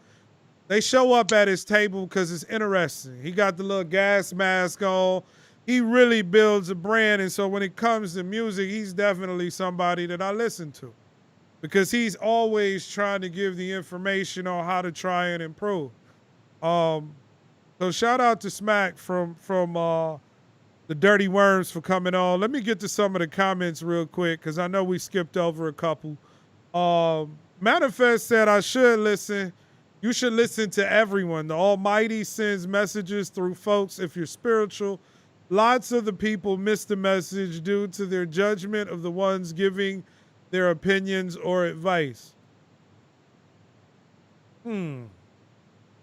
They show up at his table because it's interesting. He got the little gas mask on. He really builds a brand. And so when it comes to music, he's definitely somebody that I listen to because he's always trying to give the information on how to try and improve. So shout out to Smack from the Dirty Worms for coming on. Let me get to some of the comments real quick because I know we skipped over a couple. Manifest said I should listen. You should listen to everyone. The Almighty sends messages through folks if you're spiritual. Lots of the people miss the message due to their judgment of the ones giving their opinions or advice. I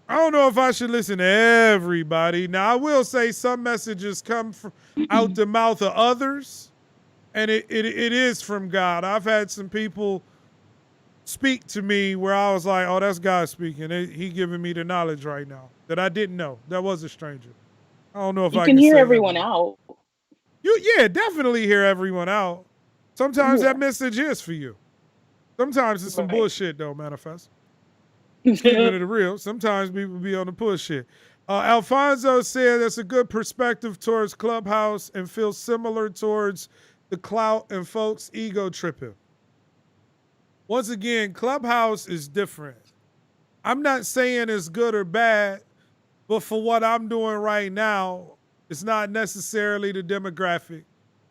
don't know if I should listen to everybody. Now, I will say some messages come from out the mouth of others, and it is from God. I've had some people speak to me where I was like, oh, that's God speaking. He giving me the knowledge right now that I didn't know. That was a stranger. I don't know if you I can hear say everyone that. out. Yeah, definitely hear everyone out. Sometimes that message is for you. Sometimes it's some bullshit though, Manifest. Keeping it real. Sometimes people be on the bullshit. Alfonso said that's a good perspective towards Clubhouse and feels similar towards the clout and folks ego tripping. Once again, Clubhouse is different. I'm not saying it's good or bad, but for what I'm doing right now, it's not necessarily the demographic.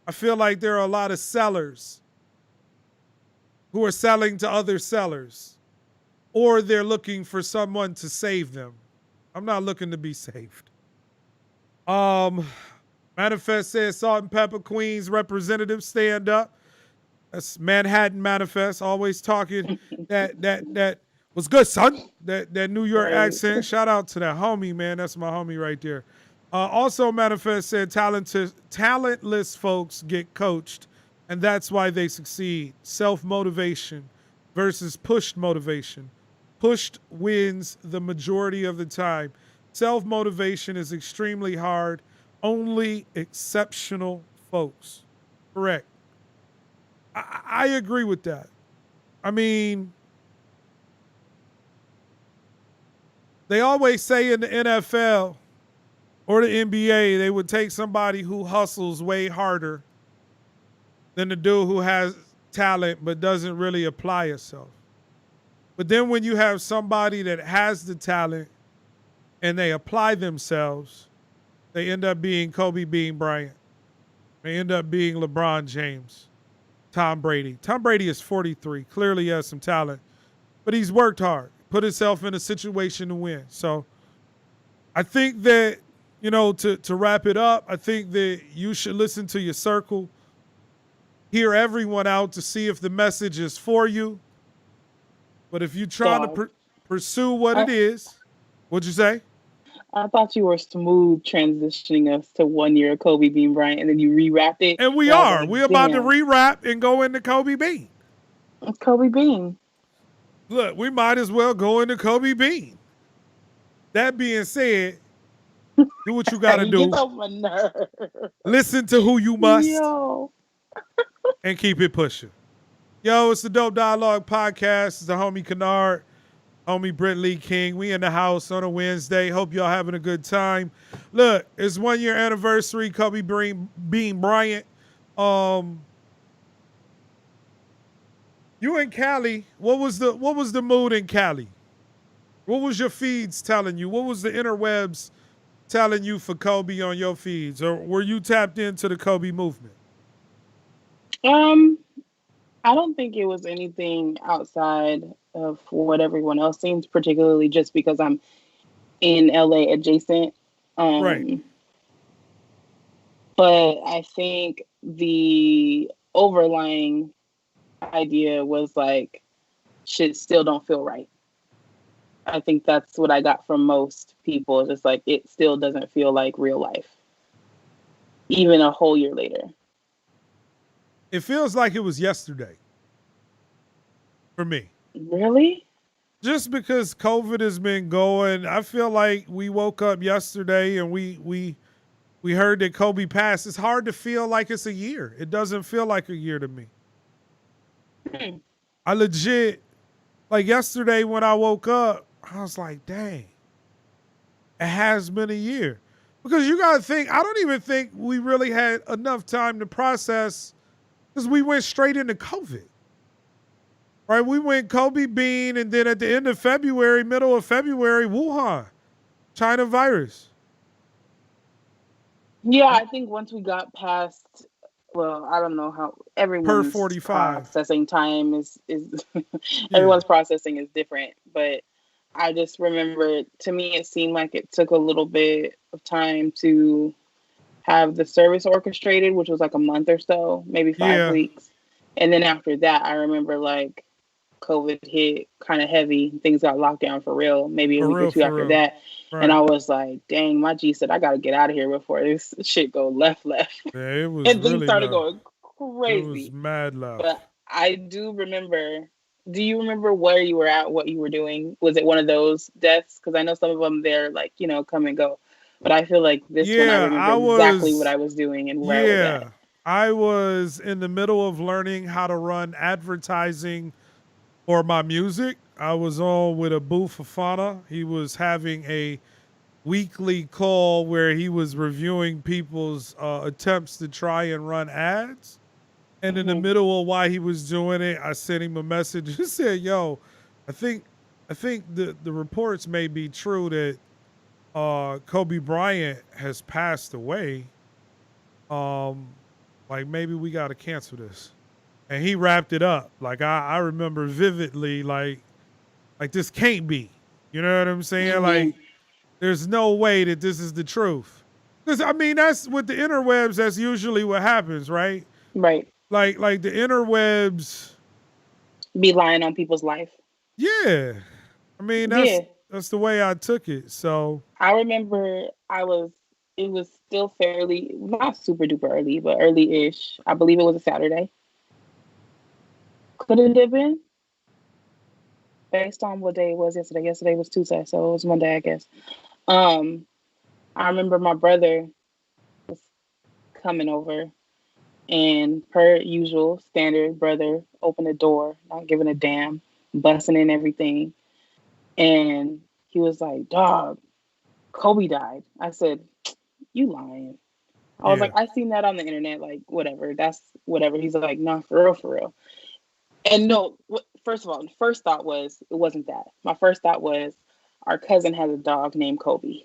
I feel like there are a lot of sellers who are selling to other sellers, or they're looking for someone to save them. I'm not looking to be saved. Manifest says Salt and Pepper Queens representative stand up. That's Manhattan Manifest, always talking that was good, son. That New York accent. Shout out to that homie, man. That's my homie right there. Also, Manifest said talentless folks get coached, and that's why they succeed. Self-motivation versus pushed motivation. Pushed wins the majority of the time. Self-motivation is extremely hard. Only exceptional folks. Correct. I agree with that. I mean, they always say in the NFL or the NBA, they would take somebody who hustles way harder than the dude who has talent but doesn't really apply itself. But then when you have somebody that has the talent and they apply themselves, they end up being Kobe Bryant. They end up being LeBron James. Tom Brady. Tom Brady is 43. Clearly has some talent, but he's worked hard, put himself in a situation to win. So I think that, to wrap it up, I think that you should listen to your circle, hear everyone out to see if the message is for you. But if you're trying to pursue what it is, what'd you say? I thought you were smooth transitioning us to 1 year of Kobe Bryant, and then you rewrapped it. And we are. Like, we're about to rewrap and go into Kobe Bean. Kobe Bean. Look, we might as well go into Kobe Bean. That being said, do what you got to do. Get off my nerve. Listen to who you must. Yo. And keep it pushing. Yo, it's the Dope Dialogue Podcast. It's the homie Kynard. Homie Brittany King. We in the house on a Wednesday. Hope y'all having a good time. Look, it's 1 year anniversary, Kobe Bryant. You in Cali, what was the mood in Cali? What was your feeds telling you? What was the interwebs telling you for Kobe on your feeds? Or were you tapped into the Kobe movement? I don't think it was anything outside of what everyone else seems, particularly just because I'm in LA adjacent. Right. But I think the overlying idea was like, shit still don't feel right. I think that's what I got from most people. Just like, it still doesn't feel like real life, even a whole year later. It feels like it was yesterday for me. Really? Just because COVID has been going, I feel like we woke up yesterday and we heard that Kobe passed. It's hard to feel like it's a year. It doesn't feel like a year to me. I legit, like yesterday when I woke up, I was like, dang, it has been a year. Because you got to think, I don't even think we really had enough time to process because we went straight into COVID. Right? We went Kobe Bean, and then at the end of February, middle of February, Wuhan, China virus. Yeah, I think once we got past, well, I don't know how everyone's 45. processing time is Yeah. everyone's processing is different, but I just remember, to me it seemed like it took a little bit of time to have the service orchestrated, which was like a month or so, maybe 5 weeks. And then after that, I remember like COVID hit kind of heavy. Things got locked down for real, maybe a week or two after that. Right. And I was like, dang, my G said, I got to get out of here before this shit go left. Yeah, it was And really things started loud. going crazy. It was mad loud. But I do remember, do you remember where you were at, what you were doing? Was it one of those deaths? Because I know some of them, they're like, come and go. But I feel like this one, I remember exactly what I was doing and where I was at. I was in the middle of learning how to run advertising for my music. I was on with Abu Fafana. He was having a weekly call where he was reviewing people's attempts to try and run ads. And in the middle of why he was doing it, I sent him a message. He said, yo, I think the reports may be true that Kobe Bryant has passed away. Like maybe we got to cancel this. And he wrapped it up. Like I remember vividly, like this can't be. You know what I'm saying? Like there's no way that this is the truth. Because I mean, that's with the interwebs. That's usually what happens, right? Right. Like the interwebs be lying on people's life. Yeah, I mean that's the way I took it. So I remember it was still fairly, not super duper early, but early-ish. I believe it was a Saturday. Could it have been? Based on what day it was yesterday. Yesterday was Tuesday, so it was Monday, I guess. I remember my brother was coming over, and per usual, standard brother, opened the door, not giving a damn, busting in everything. And he was like, dog, Kobe died. I said, you lying. I was like, I seen that on the internet, like, whatever. That's whatever. He's like, nah, for real. And no, first of all, first thought was, it wasn't that. My first thought was, our cousin has a dog named Kobe.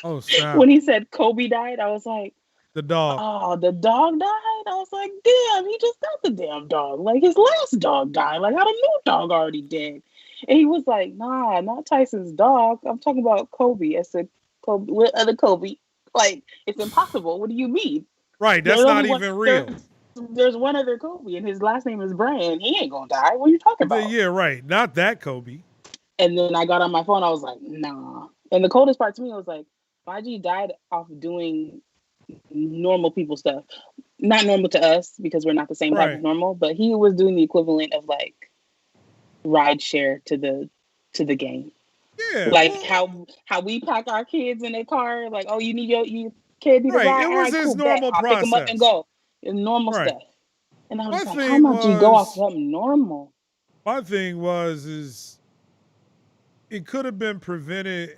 Oh, snap. When he said Kobe died, I was like, the dog. Oh, the dog died? I was like, damn, he just got the damn dog. Like, his last dog died. Like, how the new dog already dead? And he was like, nah, not Tyson's dog. I'm talking about Kobe. I said, Kobe, what other Kobe? Like, it's impossible. What do you mean? Right, that's not even real. There's one other Kobe, and his last name is Bryant. He ain't gonna die. What are you talking about? Yeah, right. Not that Kobe. And then I got on my phone. I was like, nah. And the coldest part to me was like, my G died off doing normal people stuff. Not normal to us because we're not the same type of normal, but he was doing the equivalent of like ride share to the game. Yeah. Like how we pack our kids in a car, like, oh, you need your kid need a ride. It was his normal process. I'll pick him up and go. It's normal stuff. And I was my like, how much you go off something normal? My thing is it could have been prevented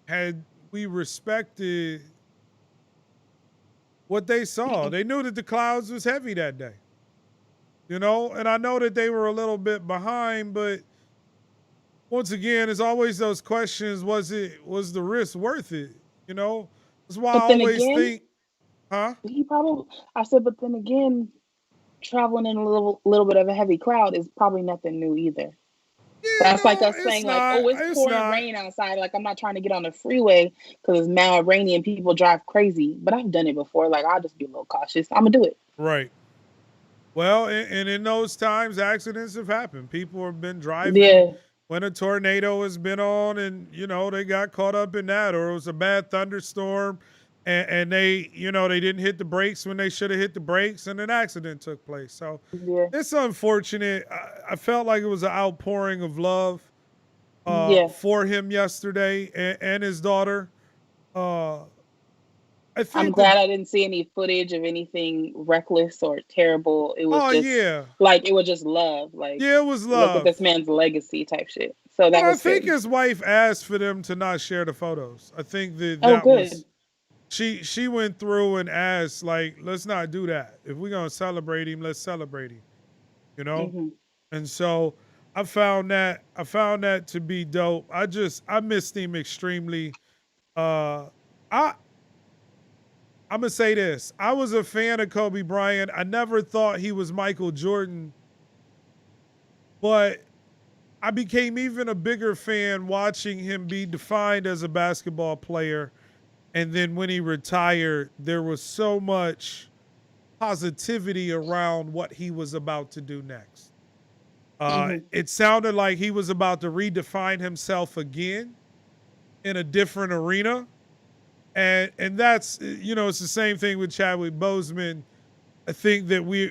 had we respected what they saw. They knew that the clouds was heavy that day. You know, and I know that they were a little bit behind, but once again, it's always those questions, was the risk worth it? You know? That's why I always think, I said, but then again, traveling in a little bit of a heavy crowd is probably nothing new either. That's like us it's saying, like, not. oh, it's It's pouring not. rain outside. Like, I'm not trying to get on the freeway because it's mad rainy and people drive crazy. But I've done it before. Like, I'll just be a little cautious. I'm going to do it. Right. Well, and in those times, accidents have happened. People have been driving Yeah. when a tornado has been on, and they got caught up in that, or it was a bad thunderstorm, and they didn't hit the brakes when they should have hit the brakes, and an accident took place. So Yeah. it's unfortunate. I felt like it was an outpouring of love Yeah. for him yesterday and his daughter. Uh, I I'm think that. glad I didn't see any footage of anything reckless or terrible. It was Oh just yeah, like, it was just love. Like, yeah, it was look at love. this man's legacy type shit. So But that I was think good. his wife asked for them to not share the photos. I think that Oh, that good. was she went through and asked, like, let's not do that. If we're gonna celebrate him, let's celebrate him. You know? Hmm. And so I found that to be dope. I missed him extremely. Uh I I'm gonna say this. I was a fan of Kobe Bryant. I never thought he was Michael Jordan, but I became even a bigger fan watching him be defined as a basketball player. And then when he retired, there was so much positivity around what he was about to do next. Hmm. It sounded like he was about to redefine himself again in a different arena. And that's, it's the same thing with Chadwick Boseman. I think that we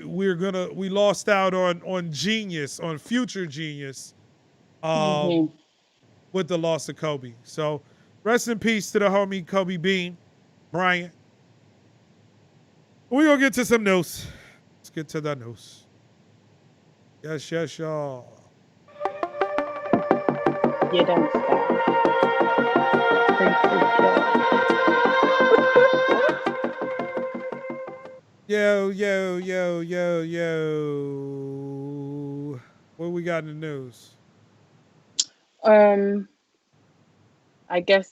lost out on genius, on future genius, Hmm. um, with the loss of Kobe. So rest in peace to the homie Kobe Bryant. We're going to get to some news. Let's get to the news. Yes, yes, y'all. You don't stop. Yo, yo, yo, yo, yo. What we got in the news? I guess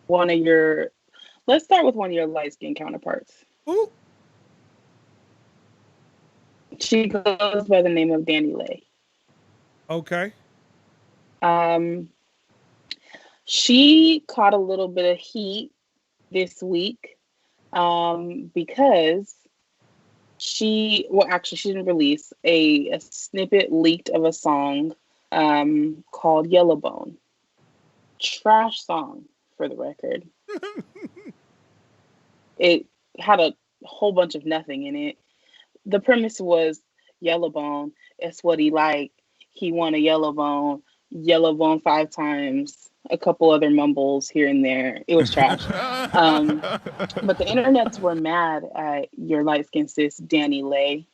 one of your let's start with one of your light skinned counterparts. Ooh. She goes by the name of Dani Leigh. Okay. She caught a little bit of heat this week because she didn't release a snippet leaked of a song called Yellowbone. Trash song, for the record. It had a whole bunch of nothing in it. The premise was Yellowbone. It's what he liked. He won a Yellowbone 5 times, a couple other mumbles here and there. It was trash. But the internets were mad at your light skinned sis, Dani Leigh,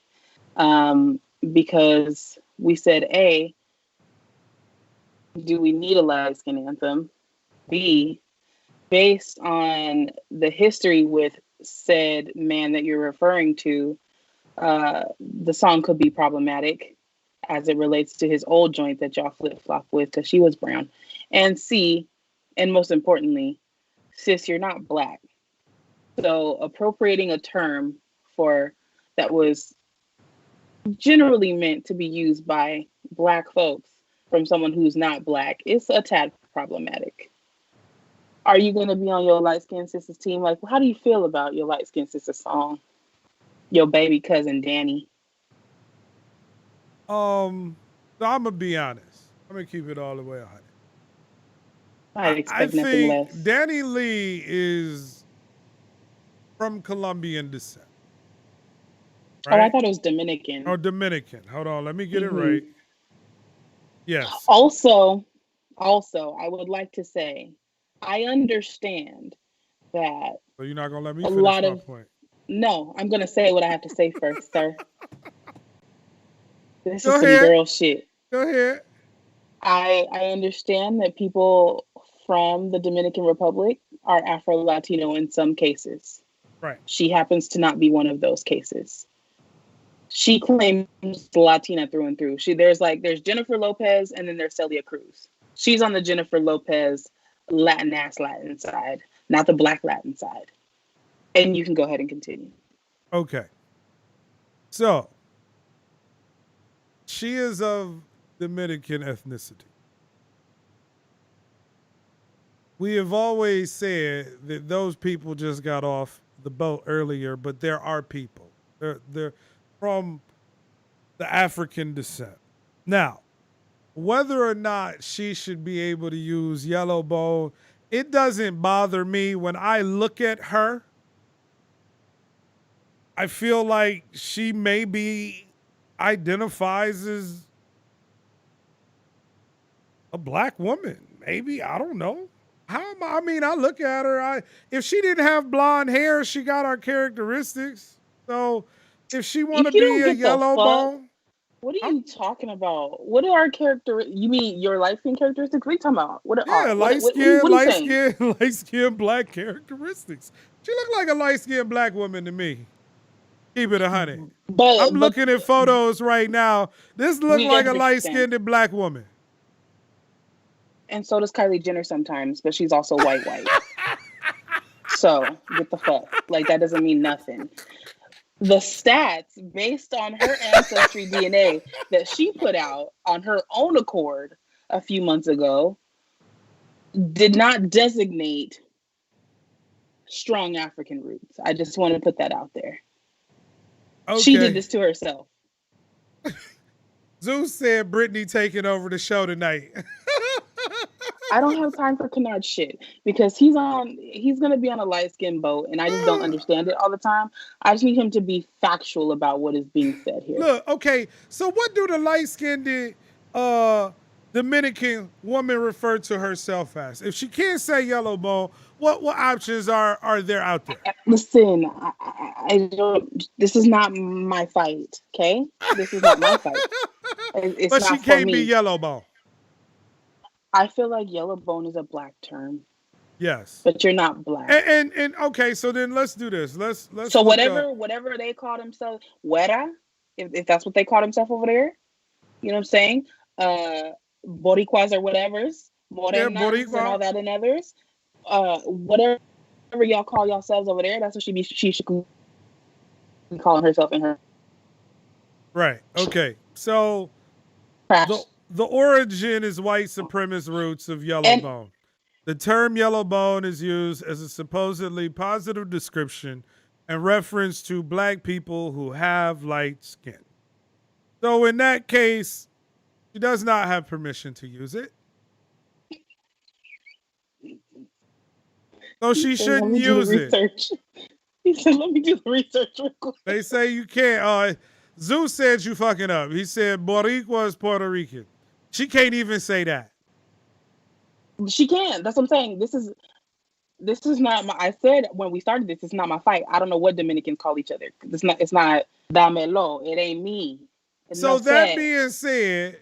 because we said, A, do we need a light skin anthem? B, based on the history with said man that you're referring to, the song could be problematic as it relates to his old joint that y'all flip-flop with because she was brown. And C, and most importantly, sis, you're not black. So appropriating a term for that was generally meant to be used by black folks from someone who's not black is a tad problematic. Are you going to be on your light-skinned sister's team? Like, how do you feel about your light-skinned sister song? Your baby cousin, Dani. So I'm gonna be honest. I'm gonna keep it all the way honest. I I expect nothing think less. Dani Leigh is from Colombian descent. Oh, I Right? thought it was Dominican. Or Dominican. Hold on, let me get it Mhm. right. Yes. Also, I would like to say, I understand that So you're not gonna let me a finish lot my of point. no, I'm gonna say what I have to say first, sir. This Go is some ahead. girl shit. Go ahead. I understand that people from the Dominican Republic are Afro-Latino in some cases. Right. She happens to not be one of those cases. She claims Latina through and through. There's Jennifer Lopez and then there's Celia Cruz. She's on the Jennifer Lopez Latin side, not the Black Latin side. And you can go ahead and continue. Okay. So she is of Dominican ethnicity. We have always said that those people just got off the boat earlier, but there are people. They're from the African descent. Now, whether or not she should be able to use Yellowbone, it doesn't bother me. When I look at her, I feel like she maybe identifies as a black woman. Maybe, I don't know. I mean, I look at her. If she didn't have blonde hair, she got our characteristics. So if she want to If you be don't a get the fuck, Yellowbone, what are you talking about? What are our character? You mean your light skin characteristics? What are you talking about? What are yeah, what are you saying? light skin, black characteristics. She looked like a light skinned black woman to me. Keep it 100. I'm But looking at photos right now. This look we like a light understand. skinned black woman. And so does Kylie Jenner sometimes, but she's also white. So get the fuck. Like, that doesn't mean nothing. The stats based on her ancestry DNA that she put out on her own accord a few months ago did not designate strong African roots. I just want to put that out there. Okay. She did this to herself. Zeus said Brittany taking over the show tonight. I don't have time for Kynard shit because he's gonna be on a light skin boat and I just don't understand it all the time. I just need him to be factual about what is being said here. Look, okay, so what do the light skinned Dominican woman refer to herself as? If she can't say Yellowbone, what options are there out there? Listen, I don't. This is not my fight. Okay, this is not my fight. It's but not she for can't me. be Yellowbone. I feel like Yellowbone is a black term. Yes, but you're not black. And okay, so then let's do this. Let's. So whatever they call themselves, Wera, if that's what they call themselves over there, you know what I'm saying? Boricuas or whatever's, Morenas and all that and others. Whatever y'all call yourselves over there, that's what she should be calling herself in her. Right. Okay. So the origin is white supremacist roots of Yellowbone. The term Yellowbone is used as a supposedly positive description and reference to black people who have light skin. So in that case, she does not have permission to use it. So she shouldn't use it. He said, let me do the research real quick. They say you can't. Zeus said you fucking up. He said Boricua is Puerto Rican. She can't even say that. She can. That's what I'm saying. This is not my. I said when we started this, it's not my fight. I don't know what Dominicans call each other. It's not damelo. It ain't me. So that being said,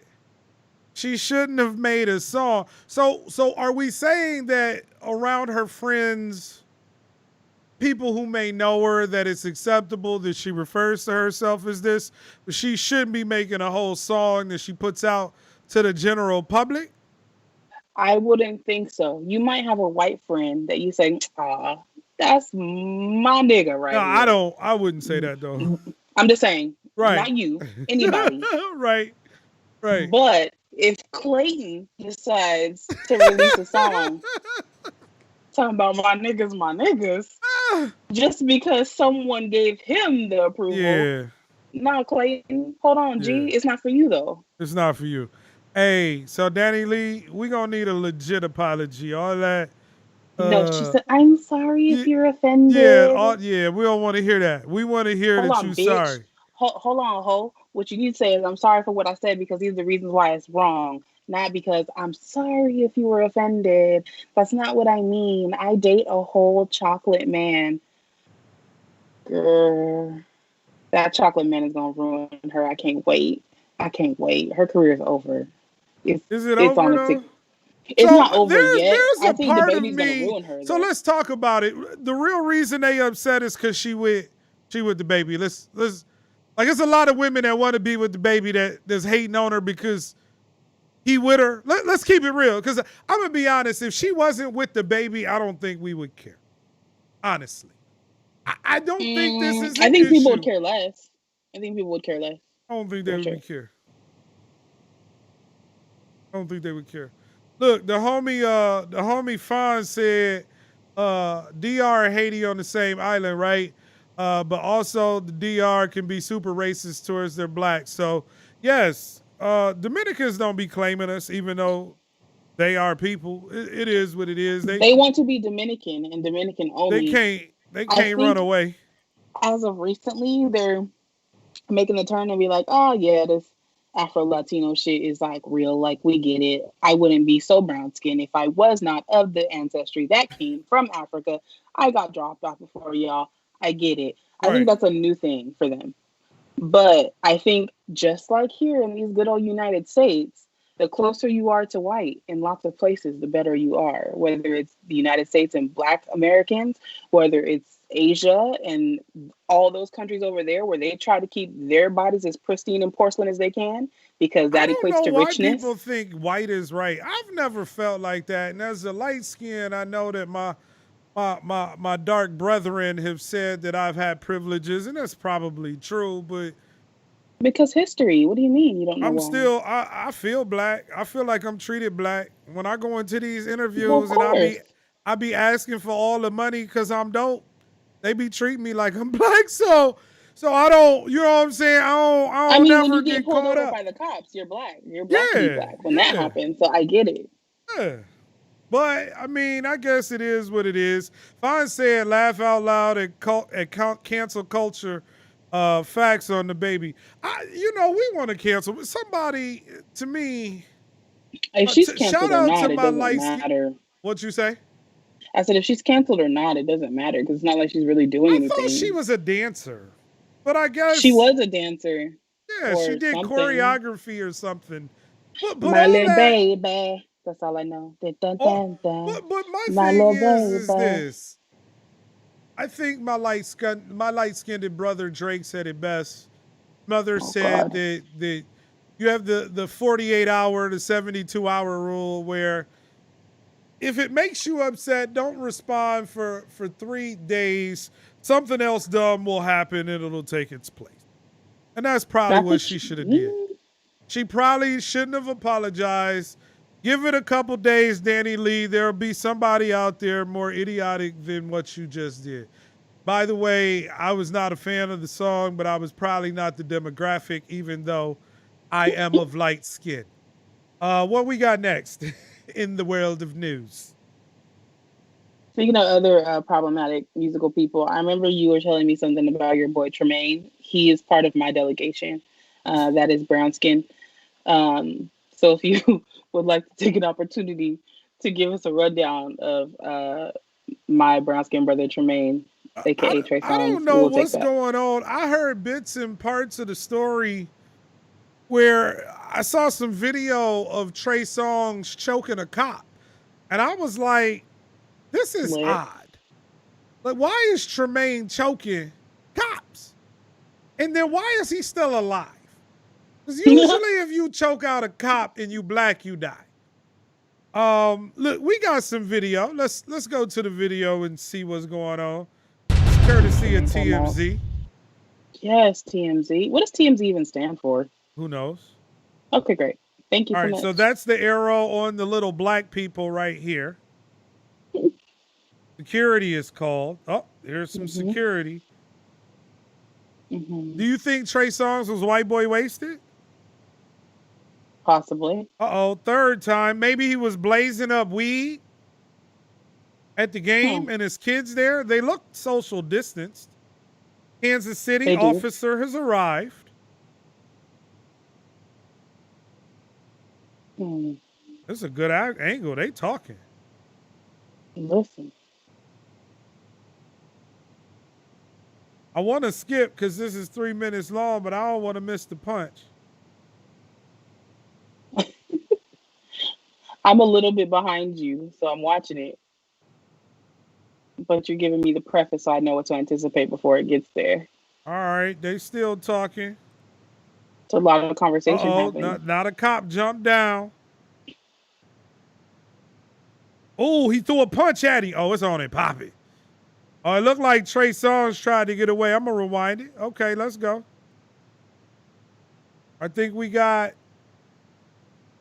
she shouldn't have made a song. So are we saying that around her friends, people who may know her, that it's acceptable that she refers to herself as this, but she shouldn't be making a whole song that she puts out to the general public? I wouldn't think so. You might have a white friend that you say, that's my nigga right No, I wouldn't say that though. I'm just saying. Right. Not you. Anybody. Right. But if Clayton decides to release a song talking about my niggas, just because someone gave him the approval. Yeah. No, Clayton, hold on, G. It's not for you though. It's not for you. Hey, so Dani Leigh, we gonna need a legit apology. All that. No, she said, "I'm sorry if you're offended." Yeah, we don't want to hear that. We want to hear that you're sorry. Hold on, ho. What you need to say is, "I'm sorry for what I said because these are the reasons why it's wrong." Not because I'm sorry if you were offended. That's not what I mean. I date a whole chocolate man. Girl, that chocolate man is gonna ruin her. I can't wait. Her career is over. Is it over though? It's not over yet. There's I think the baby's gonna ruin her. So let's talk about it. The real reason they upset is because she with the baby. Let's like, it's a lot of women that want to be with the baby that's hating on her because he with her. Let's keep it real. Because I'm gonna be honest, if she wasn't with the baby, I don't think we would care. Honestly, I don't think this is. I think people would care less. I don't think they would care. I don't think they would care. Look, the homie Fawn said, DR and Haiti on the same island, right? But also the DR can be super racist towards their blacks. So yes, Dominicans don't be claiming us, even though they are people. It is what it is. They want to be Dominican and Dominican They only. can't run away. As of recently, they're making the turn and be like, oh yeah, this Afro Latino shit is like real, like we get it. I wouldn't be so brown skinned if I was not of the ancestry that came from Africa. I got dropped off before y'all. I get it. I think that's a new thing for them. But I think just like here in these good old United States, the closer you are to white in lots of places, the better you are. Whether it's the United States and Black Americans, whether it's Asia and all those countries over there where they try to keep their bodies as pristine and porcelain as they can because that equates to richness. Why people think white is right. I've never felt like that. And as a light skin, I know that my dark brethren have said that I've had privileges, and that's probably true, but because history, what do you mean you don't know? I feel black. I feel like I'm treated black. When I go into these interviews and I be asking for all the money because I'm dope, they be treating me like I'm black. So I don't, you know what I'm saying? I don't never when you get pulled caught over up by the cops, you're black. You're black to be black when that happens. So I get it. Yeah. But I mean, I guess it is what it is. Fine said, laugh out loud at cancel culture. Facts on the baby. We want to cancel, but somebody, to me, if she's canceled shout or out not, to it my doesn't matter. What'd you say? I said if she's canceled or not, it doesn't matter because it's not like she's really doing anything. I thought she was a dancer, but I guess she was a dancer. Yeah, she did something. Choreography or something. But my little baby, that's all I know. But my thing is this. I think my light-skinned brother Drake said it best. Mother said that you have the 48-hour to 72-hour rule where if it makes you upset, don't respond for 3 days. Something else dumb will happen and it'll take its place. And that's probably what she should have did. She probably shouldn't have apologized. Give it a couple days, Dani Leigh. There'll be somebody out there more idiotic than what you just did. By the way, I was not a fan of the song, but I was probably not the demographic, even though I am of light skin. What we got next in the world of news? Speaking of other problematic musical people, I remember you were telling me something about your boy Tremaine. He is part of my delegation. That is brown skin. So if you would like to take an opportunity to give us a rundown of my brown skin brother Tremaine, aka Trey Songz. I don't know what's going on. I heard bits and parts of the story where I saw some video of Trey Songz choking a cop. And I was like, this is odd. Like, why is Tremaine choking cops? And then why is he still alive? Because usually if you choke out a cop and you black, you die. Look, we got some video. Let's go to the video and see what's going on. It's courtesy of TMZ. Yes, TMZ. What does TMZ even stand for? Who knows? Okay, great. Thank you so much. All right, so that's the arrow on the little black people right here. Security is called. Oh, there's some security. Do you think Trey Songz was white boy wasted? Possibly. Third time. Maybe he was blazing up weed at the game and his kids there. They look social distanced. Kansas City officer has arrived. This is a good angle. They talking. Listen. I want to skip because this is 3 minutes long, but I don't want to miss the punch. I'm a little bit behind you, so I'm watching it. But you're giving me the preface so I know what to anticipate before it gets there. All right, they still talking. It's a lot of conversation happening. Not a cop jumped down. Oh, he threw a punch at him. Oh, it's on it, Poppy. Oh, it looked like Trey Songz tried to get away. I'm going to rewind it. Okay, let's go. I think we got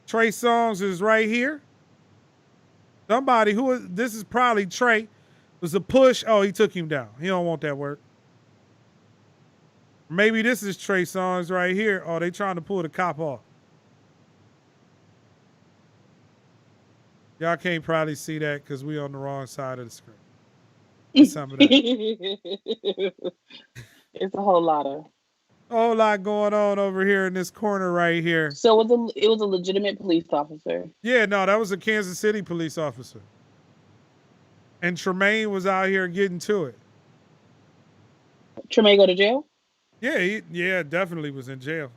Trey Songz is right here. Somebody who is, this is probably Trey. It was a push. Oh, he took him down. He don't want that work. Maybe this is Trey Songz right here. Oh, they trying to pull the cop off. Y'all can't probably see that because we on the wrong side of the screen. Some of that. It's a whole lot of. A whole lot going on over here in this corner right here. So it was a legitimate police officer. Yeah, no, that was a Kansas City police officer. And Tremaine was out here getting to it. Tremaine go to jail? Yeah, definitely was in jail.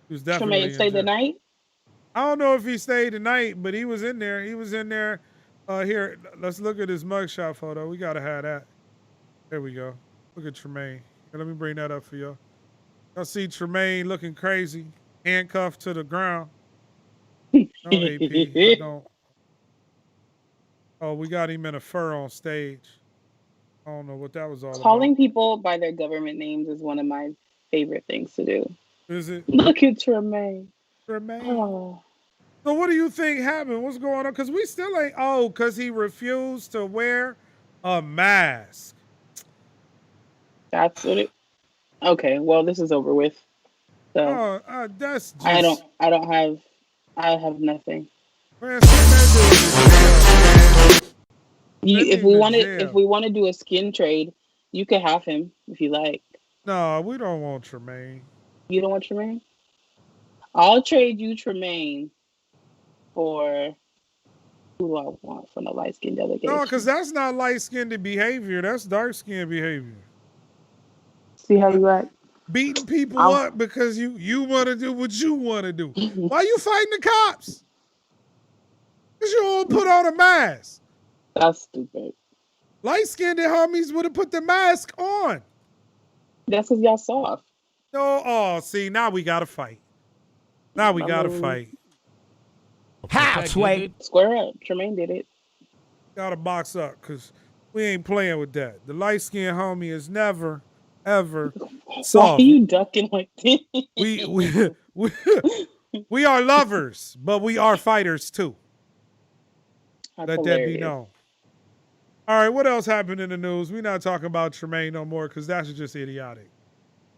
He was definitely Tremaine stayed the night? I don't know if he stayed the night, but he was in there. He was in there. Here, let's look at his mugshot photo. We got to have that. There we go. Look at Tremaine. Here, let me bring that up for y'all. Y'all see Tremaine looking crazy, handcuffed to the ground. No AP. I don't. Oh, we got him in a fur on stage. I don't know what that was all about. Calling people by their government names is one of my favorite things to do. Is it? Look at Tremaine. Tremaine. Oh. So what do you think happened? What's going on? Because we still ain't. Oh, because he refused to wear a mask. That's what it. Okay, well, this is over with. So that's. Just, I have nothing. Man, send that dude to jail, man. If we want to do a skin trade, you could have him if you like. No, we don't want Tremaine. You don't want Tremaine? I'll trade you Tremaine for who do I want from the light skinned delegation? No, because that's not light skinned behavior. That's dark skinned behavior. See how you act? Beating people up because you want to do what you want to do. Why you fighting the cops? Because you all put on a mask. That's stupid. Light-skinned homies would have put the mask on. That's because y'all soft. No, oh, see, now we got to fight. Now we got to fight. How, Sway? Square up. Tremaine did it. Got to box up because we ain't playing with that. The light-skinned homie is never, ever soft. Why are you ducking like this? We are lovers, but we are fighters too. That's Let hilarious. that be known. All right, what else happened in the news? We're not talking about Tremaine no more because that's just idiotic.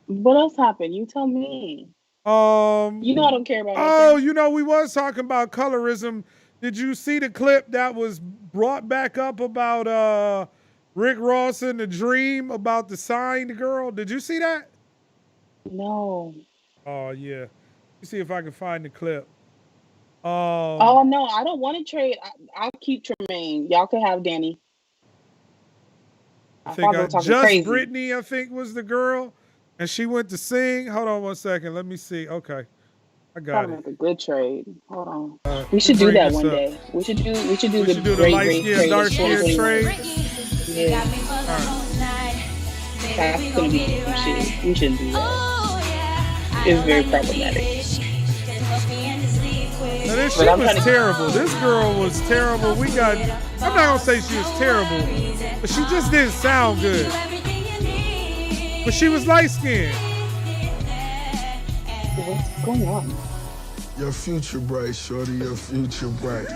What else happened? You tell me. You know I don't care about anything. We was talking about colorism. Did you see the clip that was brought back up about Rick Ross and the Dream about the signed girl? Did you see that? No. Oh, yeah. Let me see if I can find the clip. Oh, no, I don't want to trade. I'll keep Tremaine. Y'all can have Dani. I think just Brittany, I think, was the girl. And she went to sing. Hold on one second. Let me see. Okay. I got it. That's a good trade. Hold on. We should do that one day. We should do the light skin, dark skin trade. Yeah. Right. That's gonna be some shit. We shouldn't do that. It's very problematic. Now this shit was terrible. This girl was terrible. I'm not gonna say she was terrible, but she just didn't sound good. But she was light skinned. What's going on? Your future bright, shorty. Your future bright.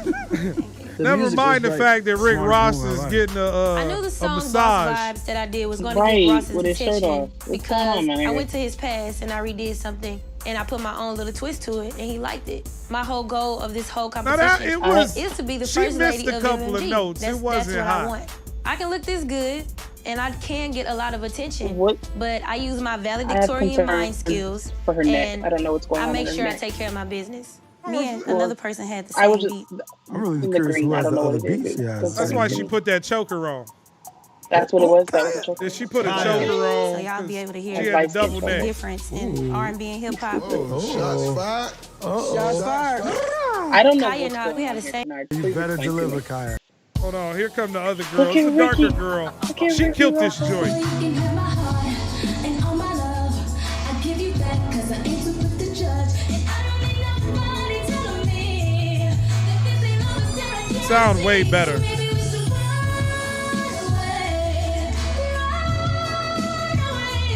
Never mind the fact that Rick Ross is getting I knew the song Boss Vibes that I did was going to get Ross's attention because I went to his past and I redid something and I put my own little twist to it and he liked it. My whole goal of this whole competition is to be the first lady of MMG. That's what I want. I can look this good and I can get a lot of attention, but I use my valedictorian mind skills for her neck. I don't know what's going on. I make sure I take care of my business. Me and another person had the same beat. I'm really curious who has the other beats. That's why she put that choker on. That's what it was. That was a choker. Did she put a choker on? So y'all be able to hear the difference in R&B and hip hop. Shots fired. Shots fired. I don't know. Kaya and I, we had the same. You better deliver, Kaya. Hold on, here come the other girl. It's the darker girl. She killed this joint. Sound way better.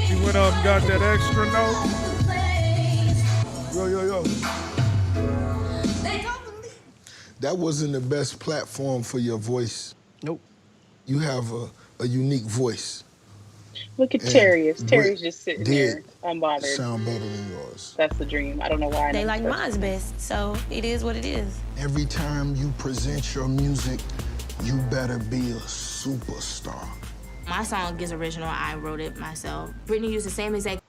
She went up and got that extra note. Yo. that wasn't the best platform for your voice. Nope. You have a unique voice. Look at And Terry's. Britt Terry's just sitting there, did unbothered. sound better than yours. That's the dream. I don't know why. They like mine's best, so it is what it is. Every time you present your music, you better be a superstar. My song is original. I wrote it myself. Brittany used the same exact.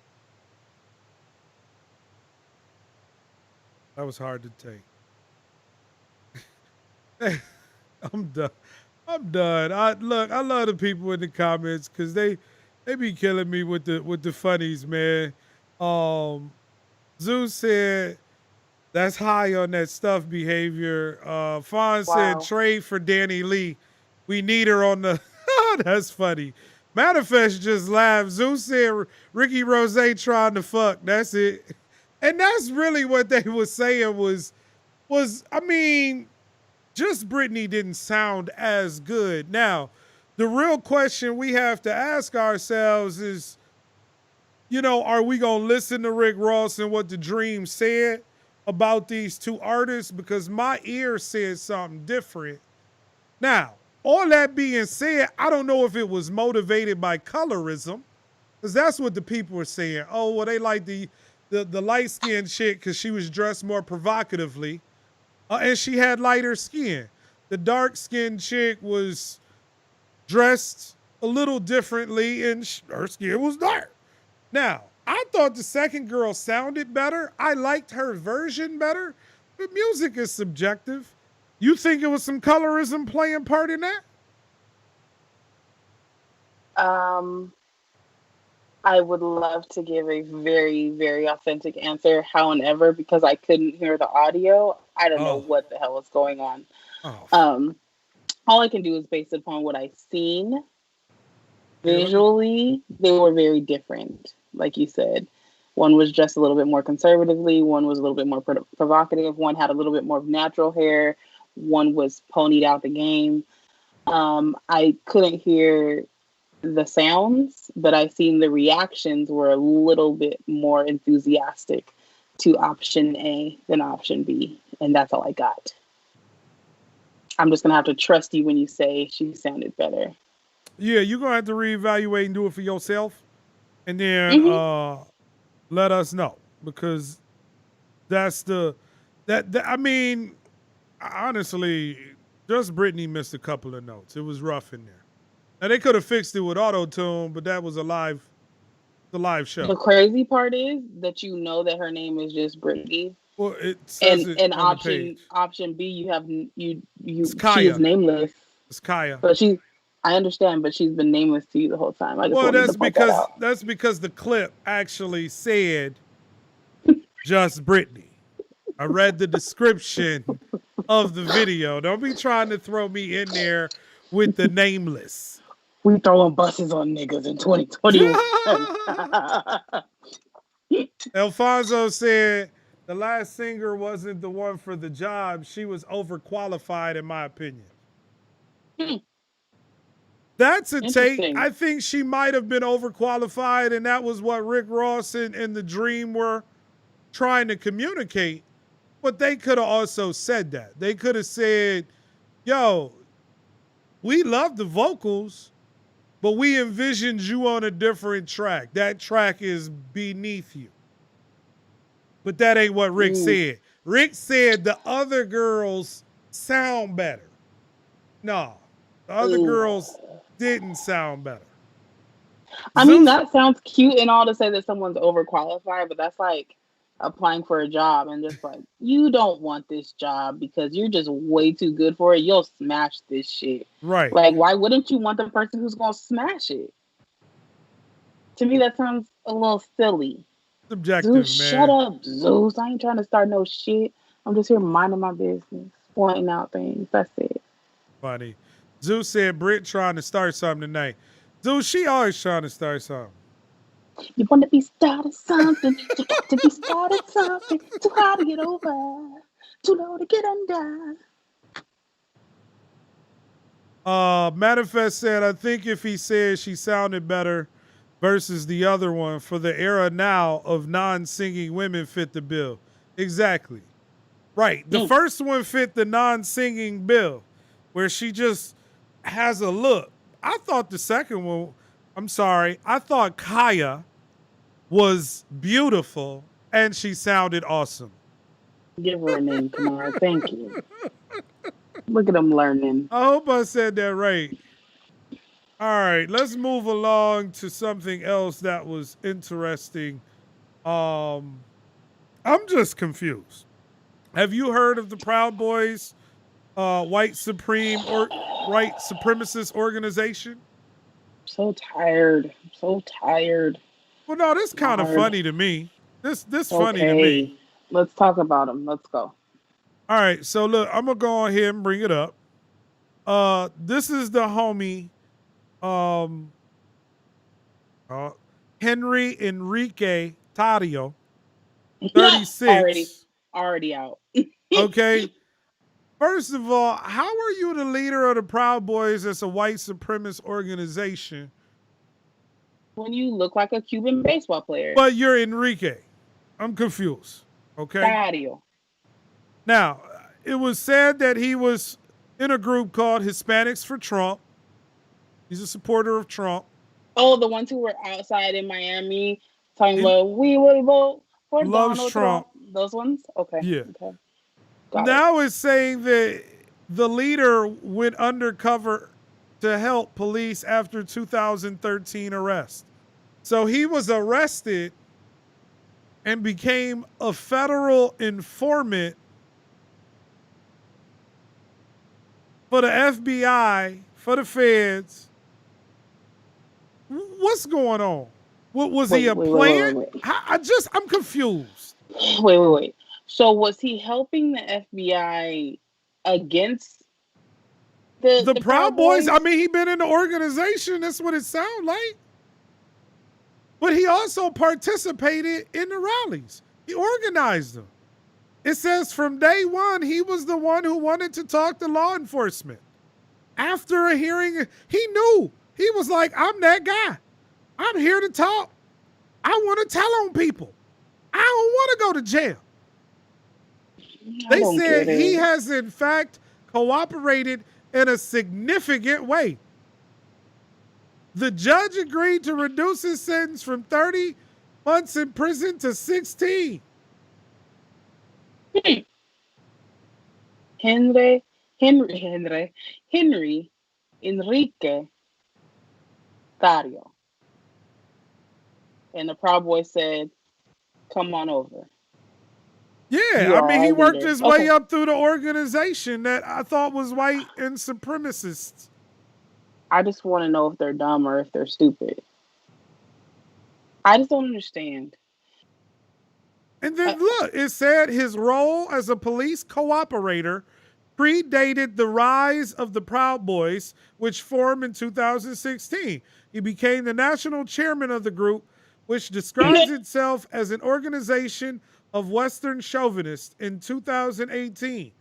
That was hard to take. I'm done. I'm done. I love the people in the comments because they be killing me with the funnies, man. Zeus said that's high on that stuff behavior. Fawn said trade for Dani Leigh. We need her on the. That's funny. Manifest just laughed. Zeus said Ricky Rose trying to fuck. That's it. And that's really what they was saying was I mean, just Brittany didn't sound as good. Now, the real question we have to ask ourselves is, you know, are we going to listen to Rick Ross and what the Dream said about these two artists? Because my ear said something different. Now, all that being said, I don't know if it was motivated by colorism, because that's what the people were saying. Oh, well, they like the light-skinned chick because she was dressed more provocatively, and she had lighter skin. The dark-skinned chick was dressed a little differently, and her skin was dark. Now, I thought the second girl sounded better. I liked her version better, but music is subjective. You think it was some colorism playing part in that? I would love to give a very, very authentic answer. However, because I couldn't hear the audio, I don't know what the hell is going on. All I can do is base it upon what I've seen. Visually, they were very different, like you said. One was dressed a little bit more conservatively. One was a little bit more provocative. One had a little bit more natural hair. One was ponied out the game. I couldn't hear the sounds, but I seen the reactions were a little bit more enthusiastic to option A than option B. And that's all I got. I'm just going to have to trust you when you say she sounded better. Yeah, you're going to have to reevaluate and do it for yourself. And then let us know. Because that's I mean, honestly, just Brittany missed a couple of notes. It was rough in there. Now, they could have fixed it with auto-tune, but that was a live show. The crazy part is that you know that her name is just Brittany. Well, it says it on option B, you have she Kaya. is nameless. It's Kaya. But I understand, but she's been nameless to you the whole time. That's because the clip actually said just Brittany. I read the description of the video. Don't be trying to throw me in there with the nameless. We throwing buses on niggas in 2021. Alfonso said the last singer wasn't the one for the job. She was overqualified, in my opinion. That's a take. I think she might have been overqualified, and that was what Rick Ross and the Dream were trying to communicate. But they could have also said that. They could have said, yo, we love the vocals, but we envisioned you on a different track. That track is beneath you. But that ain't what Rick said. Rick said the other girls sound better. No, the other girls didn't sound better. I mean, that sounds cute and all to say that someone's overqualified, but that's like applying for a job and just like, you don't want this job because you're just way too good for it. You'll smash this shit. Right. Like, why wouldn't you want the person who's going to smash it? To me, that sounds a little silly. Subjective, Zeus, man. Shut up, Zeus. I ain't trying to start no shit. I'm just here minding my business, pointing out things. That's it. Funny. Zeus said Britt trying to start something tonight. Zeus, she always trying to start something. You want to be started something. You got to be started something. Too hard to get over. Too low to get under. Manifest said, I think if he said she sounded better versus the other one for the era now of non-singing women fit the bill. Exactly. Right. The first one fit the non-singing bill, where she just has a look. I thought the second one, I thought Kaya was beautiful and she sounded awesome. Give her a name, Kynard. Thank you. Look at them learning. I hope I said that right. All right, let's move along to something else that was interesting. I'm just confused. Have you heard of the Proud Boys white supremacist organization? So tired. Well, no, this kind of funny to me. This funny to me. Let's talk about them. Let's go. All right, so look, I'm gonna go ahead and bring it up. This is the homie, Henry Enrique Tario, 36. Already out. Okay. First of all, how are you the leader of the Proud Boys as a white supremacist organization? When you look like a Cuban baseball player. But you're Enrique. I'm confused. Okay. Tario. Now, it was said that he was in a group called Hispanics for Trump. He's a supporter of Trump. Oh, the ones who were outside in Miami talking about we will vote for Donald Trump. Those ones? Okay. Yeah. Okay. Now it's saying that the leader went undercover to help police after 2013 arrest. So he was arrested and became a federal informant for the FBI, for the feds. What's going on? What was he a plan? Wait. I'm confused. Wait. So was he helping the FBI against the Proud Boys? I mean, he been in the organization. That's what it sounds like. But he also participated in the rallies. He organized them. It says from day one, he was the one who wanted to talk to law enforcement. After a hearing, he knew. He was like, I'm that guy. I'm here to talk. I want to tell on people. I don't want to go to jail. They said he has, in fact, cooperated in a significant way. The judge agreed to reduce his sentence from 30 months in prison to 16. Henry Enrique Tario. And the Proud Boy said, come on over. Yeah, I mean, he worked his way up through the organization that I thought was white and supremacists. I just want to know if they're dumb or if they're stupid. I just don't understand. And then look, it said his role as a police cooperator predated the rise of the Proud Boys, which formed in 2016. He became the national chairman of the group, which describes itself as an organization of Western chauvinists in 2018.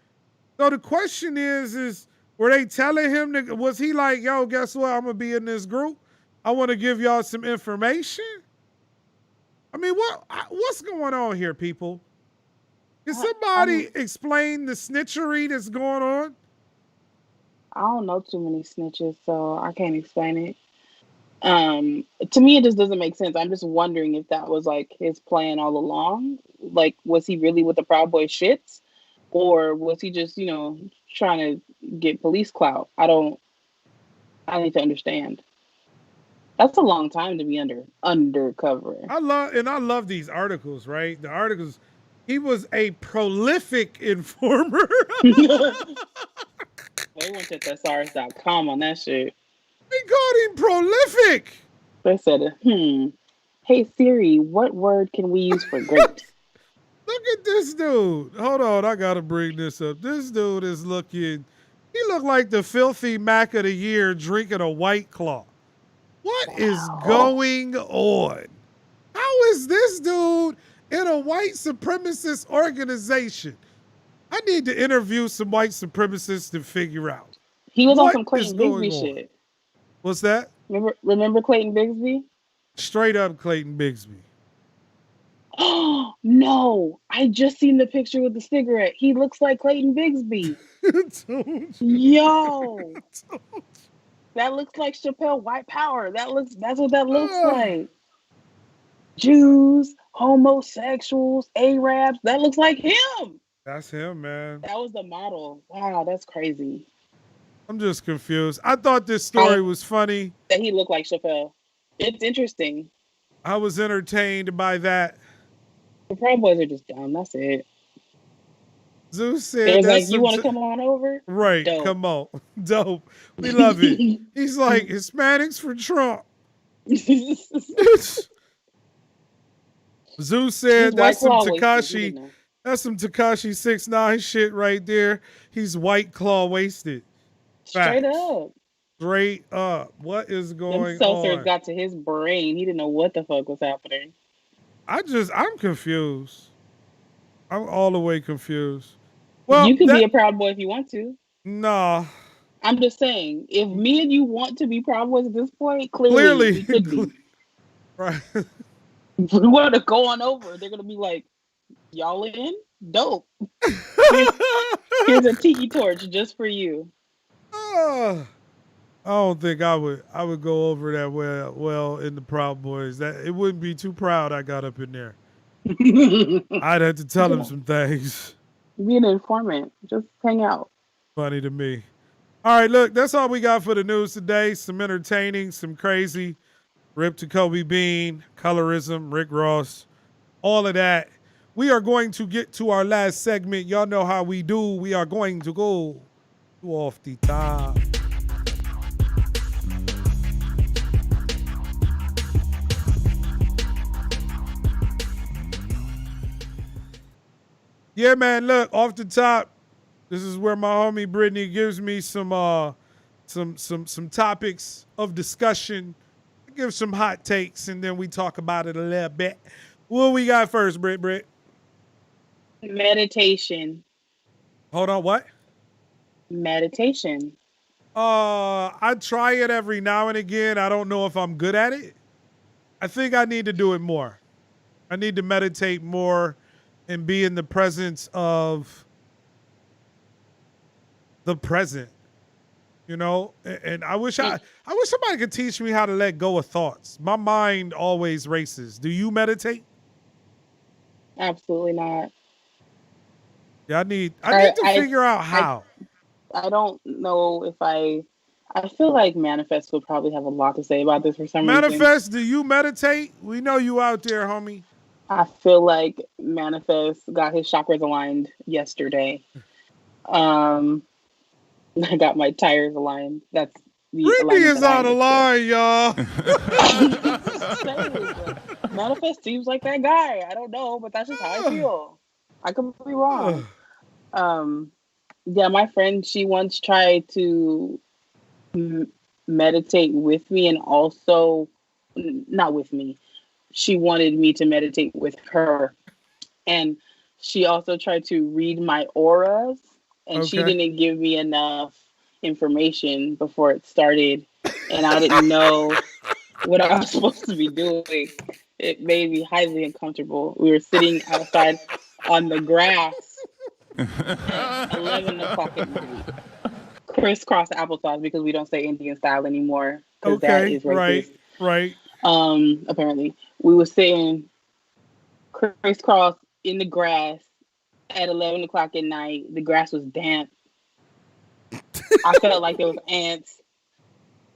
So the question is were they telling him, was he like, yo, guess what? I'm going to be in this group. I want to give y'all some information. I mean, what's going on here, people? Can somebody explain the snitchery that's going on? I don't know too many snitches, so I can't explain it. To me, it just doesn't make sense. I'm just wondering if that was like his plan all along. Like, was he really with the Proud Boy shits? Or was he just, trying to get police clout? I need to understand. That's a long time to be undercover. I love these articles, right? The articles, he was a prolific informer. They went to thesaurus.com on that shit. They called him prolific. They said, hey Siri, what word can we use for great? Look at this dude. Hold on, I gotta bring this up. This dude is he looked like the filthy Mac of the year drinking a White Claw. What is going on? How is this dude in a white supremacist organization? I need to interview some white supremacists to figure out. He was on some Clayton Bigsby shit. What's that? Remember Clayton Bigsby? Straight up Clayton Bigsby. Oh no! I just seen the picture with the cigarette. He looks like Clayton Bigsby. Yo, that looks like Chappelle White Power. That's what that looks like. Jews, homosexuals, Arabs. That looks like him. That's him, man. That was the model. Wow, that's crazy. I'm just confused. I thought this story was funny. That he looked like Chappelle. It's interesting. I was entertained by that. The Proud Boys are just dumb. That's it. Zeus said, "It was like, you want to come on over? Right, dope. Come on. Dope. We love it." He's like, Hispanics for Trump. Zeus said, that's some Tekashi. That's some Tekashi 6ix9ine shit right there. He's White Claw wasted. Straight up. Straight up. What is going Them on? seltzers got to his brain. He didn't know what the fuck was happening. I'm confused. I'm all the way confused. Well, you could be a Proud Boy if you want to. Nah. I'm just saying, if me and you want to be Proud Boys at this point, clearly we could be. Right. If we want to go on over, they're gonna be like, y'all in? Dope. Here's a tiki torch just for you. I don't think I would go over that well in the Proud Boys. That it wouldn't be too proud I got up in there. I'd have to tell him some things. Be an informant. Just hang out. Funny to me. All right, look, that's all we got for the news today. Some entertaining, some crazy. Rip to Kobe Bean, colorism, Rick Ross, all of that. We are going to get to our last segment. Y'all know how we do. We are going to go off the top. Yeah, man, look, off the top, this is where my homie Brittany gives me some topics of discussion. Give some hot takes, and then we talk about it a little bit. What we got first, Britt? Meditation. Hold on, what? Meditation. I try it every now and again. I don't know if I'm good at it. I think I need to do it more. I need to meditate more and be in the presence of the present. You know, and I wish somebody could teach me how to let go of thoughts. My mind always races. Do you meditate? Absolutely not. Yeah, I need to figure out how. I don't know if I feel like Manifest would probably have a lot to say about this for some reason. Manifest, do you meditate? We know you out there, homie. I feel like Manifest got his chakras aligned yesterday. I got my tires aligned. That's the Brittany is on the line, y'all. Manifest seems like that guy. I don't know, but that's just how I feel. I could be wrong. Yeah, my friend, she once tried to meditate with me, and also not with me. She wanted me to meditate with her, and she also tried to read my auras. And she didn't give me enough information before it started. And I didn't know what I was supposed to be doing. It made me highly uncomfortable. We were sitting outside on the grass at 11 o'clock at night. Crisscross applesauce, because we don't say Indian style anymore. Because that is racist. Right. Apparently. We were sitting crisscross in the grass at 11 o'clock at night. The grass was damp. I felt like there was ants.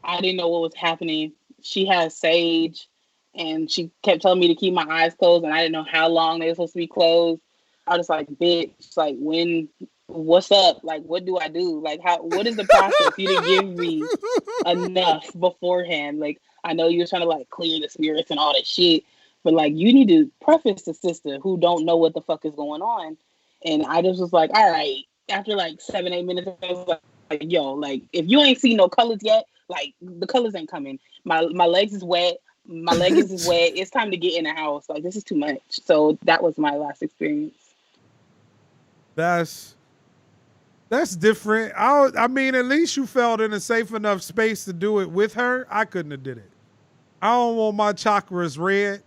I didn't know what was happening. She has sage, and she kept telling me to keep my eyes closed, and I didn't know how long they were supposed to be closed. I was like, bitch, like, what's up? Like, what do I do? Like, what is the process? You didn't give me enough beforehand. Like, I know you were trying to, like, clear the spirits and all that shit, but, like, you need to preface the sister who don't know what the fuck is going on. And I just was like, all right. After like 7-8 minutes, I was like, yo, like, if you ain't seen no colors yet, like, the colors ain't coming. My legs is wet. My leggings is wet. It's time to get in the house. Like, this is too much. So that was my last experience. That's different. I mean, at least you felt in a safe enough space to do it with her. I couldn't have did it. I don't want my chakras red.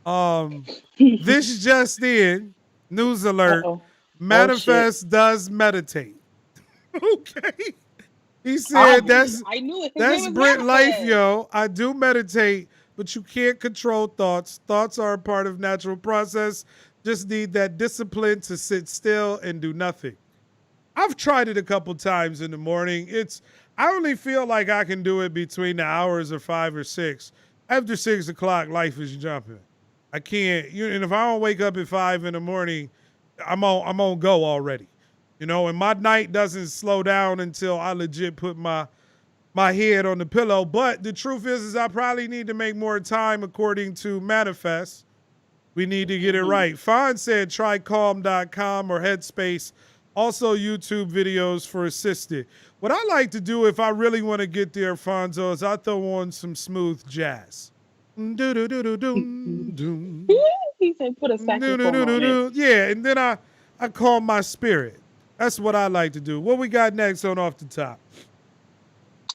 This just in, news alert, Manifest does meditate. Okay. He said I knew it. That's Britt life, yo. I do meditate, but you can't control thoughts. Thoughts are a part of natural process. Just need that discipline to sit still and do nothing. I've tried it a couple times in the morning. I only feel like I can do it between the hours of 5 or 6. After 6 o'clock, life is jumping. I can't. And if I don't wake up at 5 in the morning, I'm on go already. And my night doesn't slow down until I legit put my head on the pillow. But the truth is I probably need to make more time according to Manifest. We need to get it right. Fawn said try calm.com or Headspace. Also YouTube videos for assisted. What I like to do if I really want to get there, Fonzo, is I throw on some smooth jazz. He said put a saxophone on it. Yeah, and then I calm my spirit. That's what I like to do. What we got next on Off the Top?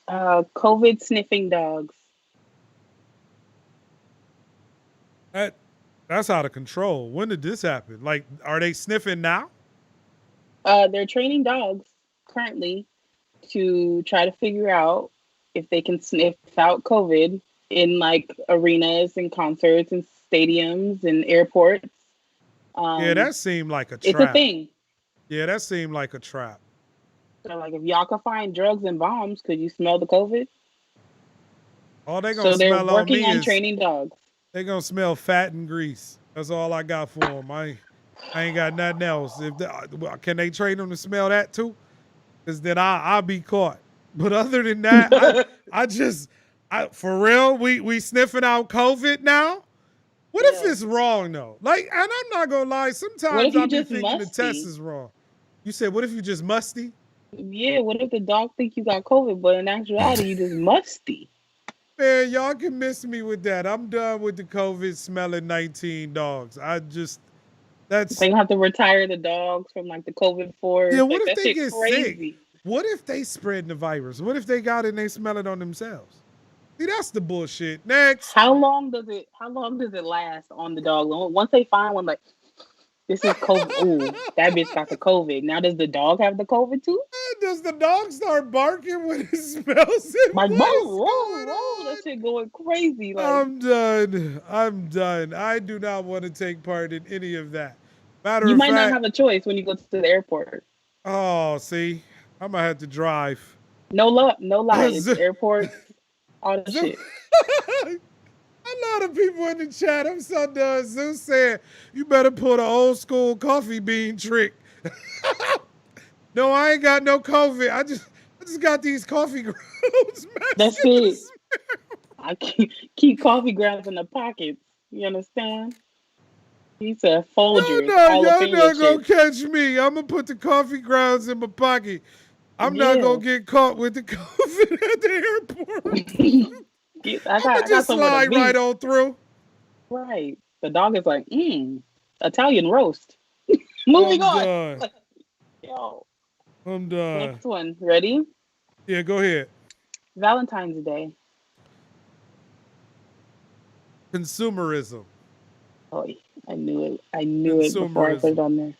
COVID sniffing dogs. That's out of control. When did this happen? Like, are they sniffing now? They're training dogs currently to try to figure out if they can sniff out COVID in like arenas and concerts and stadiums and airports. Yeah, that seemed like a trap. It's a thing. Yeah, that seemed like a trap. So like if y'all can find drugs and bombs, could you smell the COVID? All they gonna so they're smell working on me on training dogs. They gonna smell fat and grease. That's all I got for them. I ain't got nothing else. Can they train them to smell that too? Because then I'll be caught. But other than that, I for real, we sniffing out COVID now. What if it's wrong though? Like, and I'm not gonna lie. Sometimes I be thinking the test is wrong. You said, what if you just musty? Yeah. What if the dog think you got COVID, but in actuality you just musty? Man, y'all can miss me with that. I'm done with the COVID smelling 19 dogs. They gonna have to retire the dogs from like the COVID force. Yeah, what like, if they get crazy. sick? What if they spread the virus? What if they got it and they smell it on themselves? See, that's the bullshit. Next. How long does it last on the dog? Once they find one, like this is COVID. Ooh, that bitch got the COVID. Now does the dog have the COVID too? Does the dog start barking when it smells it? Like whoa, that shit going crazy. Like, I'm done. I do not want to take part in any of that. You might not have a choice when you go to the airport. Oh, see, I'm gonna have to drive. No lie. It's airport. All the shit. A lot of people in the chat. I'm so done. Zeus said, you better pull the old school coffee bean trick. No, I ain't got no COVID. I just got these coffee grounds. That's it. I keep coffee grounds in the pockets. You understand? He said Folgers. Y'all not gonna catch me. I'm gonna put the coffee grounds in my pocket. I'm not gonna get caught with the COVID at the airport. I'm gonna just slide right on through. Right. The dog is like, Italian roast. Moving on. Done. Yo. I'm done. Next one. Ready? Yeah, go ahead. Valentine's Day. Consumerism. Oh, I knew it. I knew it before I put it on there.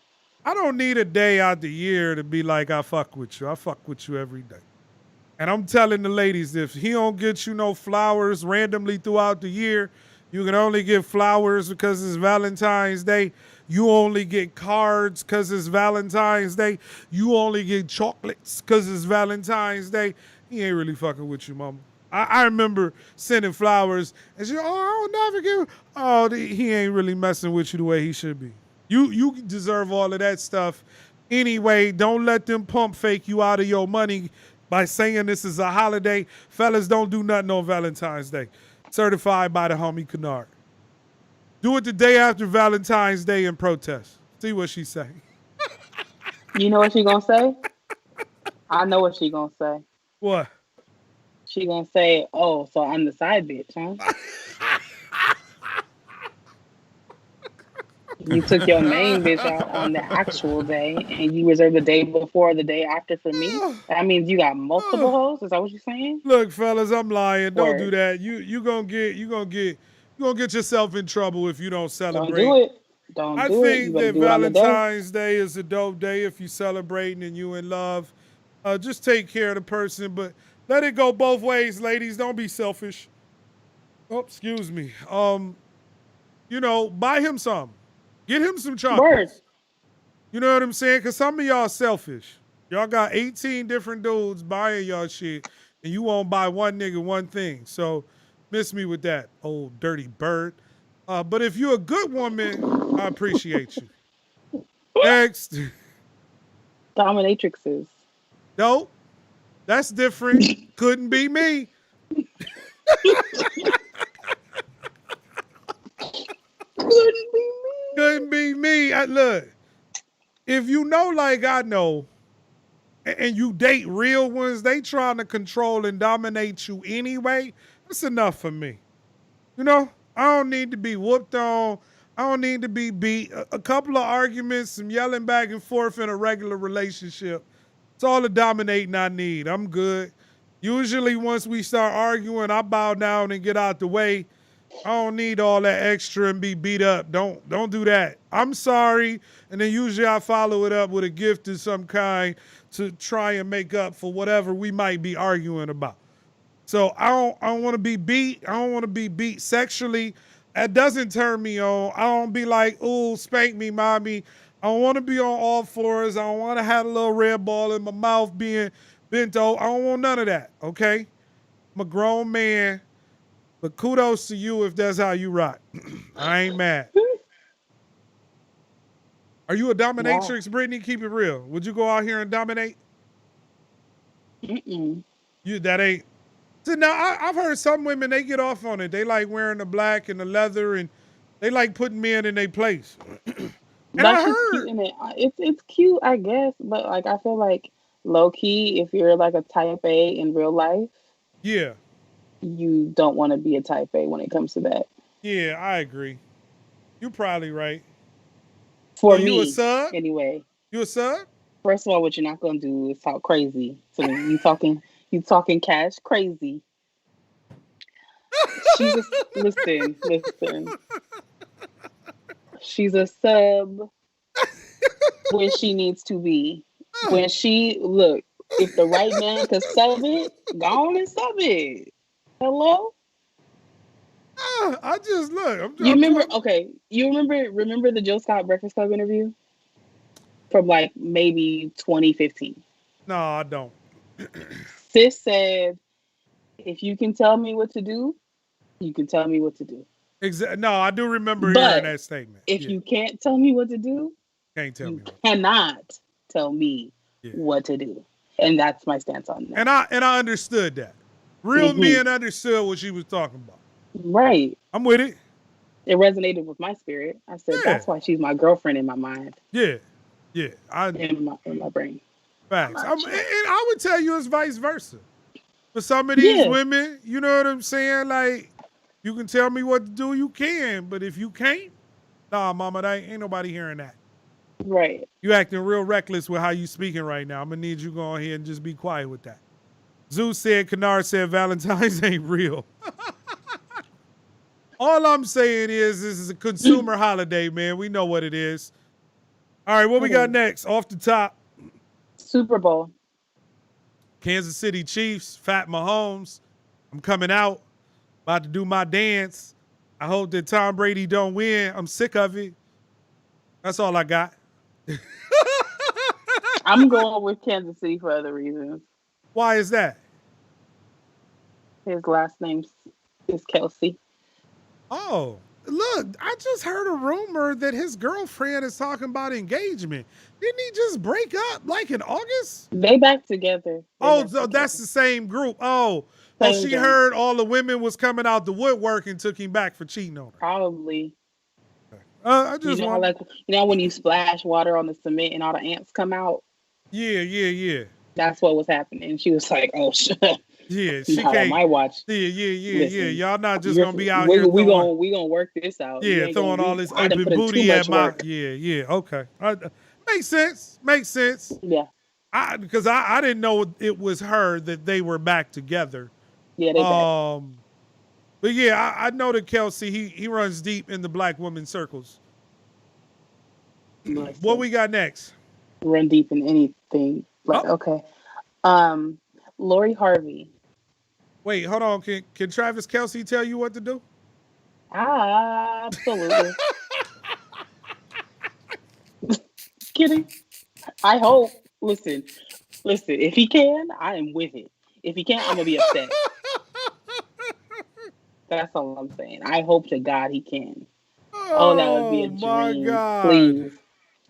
I don't need a day out the year to be like, I fuck with you. I fuck with you every day. And I'm telling the ladies, if he don't get you no flowers randomly throughout the year, you can only get flowers because it's Valentine's Day. You only get cards because it's Valentine's Day. You only get chocolates because it's Valentine's Day. He ain't really fucking with you, mama. I remember sending flowers and she, I will never give. Oh, he ain't really messing with you the way he should be. You deserve all of that stuff anyway. Don't let them pump fake you out of your money by saying this is a holiday. Fellas, don't do nothing on Valentine's Day. Certified by the homie Kynard. Do it the day after Valentine's Day in protest. See what she say. You know what she gonna say? I know what she gonna say. What? She gonna say, oh, so I'm the side bitch, huh? You took your main bitch out on the actual day and you reserved the day before, the day after for me. That means you got multiple hoes? Is that what you're saying? Look, fellas, I'm lying. Don't do that. You gonna get You're going to get yourself in trouble if you don't celebrate. Don't do it. Don't I do it. think that Valentine's Day is a dope day if you're celebrating and you in love. Just take care of the person, but let it go both ways, ladies. Don't be selfish. Oh, excuse me. You know, buy him some. Get him some chocolates. You know what I'm saying? Because some of y'all selfish. Y'all got 18 different dudes buying y'all shit, and you won't buy one nigga one thing. So miss me with that, old dirty bird. But if you're a good woman, I appreciate you. Next. Dominatrixes. Nope. That's different. Couldn't be me. Couldn't be me. Look, if you know like I know, and you date real ones, they trying to control and dominate you anyway. That's enough for me. You know, I don't need to be whooped on. I don't need to be beat. A couple of arguments, some yelling back and forth in a regular relationship. It's all the dominating I need. I'm good. Usually once we start arguing, I bow down and get out the way. I don't need all that extra and be beat up. Don't do that. I'm sorry. And then usually I follow it up with a gift of some kind to try and make up for whatever we might be arguing about. So I don't want to be beat. I don't want to be beat sexually. That doesn't turn me on. I don't be like, ooh, spank me, mommy. I don't want to be on all fours. I don't want to have a little red ball in my mouth being bent over. I don't want none of that, okay? I'm a grown man, but kudos to you if that's how you rock. I ain't mad. Are you a dominatrix, Brittany? Keep it real. Would you go out here and dominate? Mm-mm. That ain't. So now I've heard some women, they get off on it. They like wearing the black and the leather, and they like putting men in their place. And That's I just heard. cute in it. It's cute, I guess, but like I feel like low key, if you're like a type A in real life, Yeah. you don't want to be a type A when it comes to that. Yeah, I agree. You're probably right. For So me, you a sub? anyway. You a sub? First of all, what you're not gonna do is talk crazy to me. You talking cash crazy. Listen. She's a sub when she needs to be. When if the right man can sub it, go on and sub it. Hello? I just look. You remember the Joe Scott Breakfast Club interview? From like maybe 2015. No, I don't. Sis said, if you can tell me what to do, you can tell me what to do. Exactly. No, I do remember hearing that statement. If you can't tell me what to do, can't tell you me. Cannot tell me what to do. And that's my stance on that. And I understood that. Real men understood what she was talking about. Right. I'm with it. It resonated with my spirit. I said, that's why she's my girlfriend in my mind. Yeah. Yeah. In my brain. Facts. And I would tell you it's vice versa. For some of these women, you know what I'm saying? Like, you can tell me what to do, you can. But if you can't, nah, mama, ain't nobody hearing that. Right. You acting real reckless with how you speaking right now. I'm going to need you go ahead and just be quiet with that. Zeus said, Kynard said, Valentine's ain't real. All I'm saying is this is a consumer holiday, man. We know what it is. All right, what we got next? Off the top. Super Bowl. Kansas City Chiefs, Fat Mahomes. I'm coming out. About to do my dance. I hope that Tom Brady don't win. I'm sick of it. That's all I got. I'm going with Kansas City for other reasons. Why is that? His last name is Kelsey. Oh, look, I just heard a rumor that his girlfriend is talking about engagement. Didn't he just break up like in August? They back together. So that's the same group. Oh, she heard all the women was coming out the woodwork and took him back for cheating on her. Probably. I just when you splash water on the cement and all the ants come out. Yeah. That's what was happening. She was like, "Oh shit." Yeah, she can't. On my watch. Yeah. Y'all not just gonna be out here. We gonna work this out. Yeah, throwing all this open booty at my. Yeah. Okay. Makes sense. Yeah. Because I didn't know it was her that they were back together. Yeah, they back. But yeah, I know that Kelsey, he runs deep in the black woman circles. What we got next? Run deep in anything. Like, okay. Lori Harvey. Wait, hold on. Can Travis Kelsey tell you what to do? Absolutely. Kidding. I hope. Listen. If he can, I am with it. If he can't, I'm gonna be upset. That's all I'm saying. I hope to God he can. Oh, that would be a dream. My God. Please,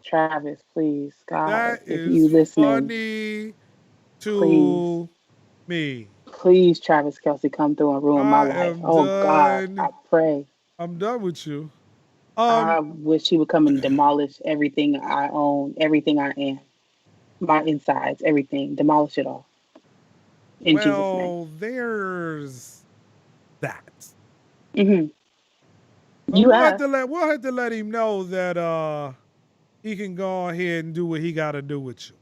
Travis, please, God, that if is you listening, funny to me. Please, Travis Kelsey, come through and ruin my life. Oh done. God, I pray. I'm done with you. I wish he would come and demolish everything I own, everything I am, my insides, everything. Demolish it all. In Jesus' name. There's that. Mm-hmm. We'll have to let him know that he can go ahead and do what he got to do with you.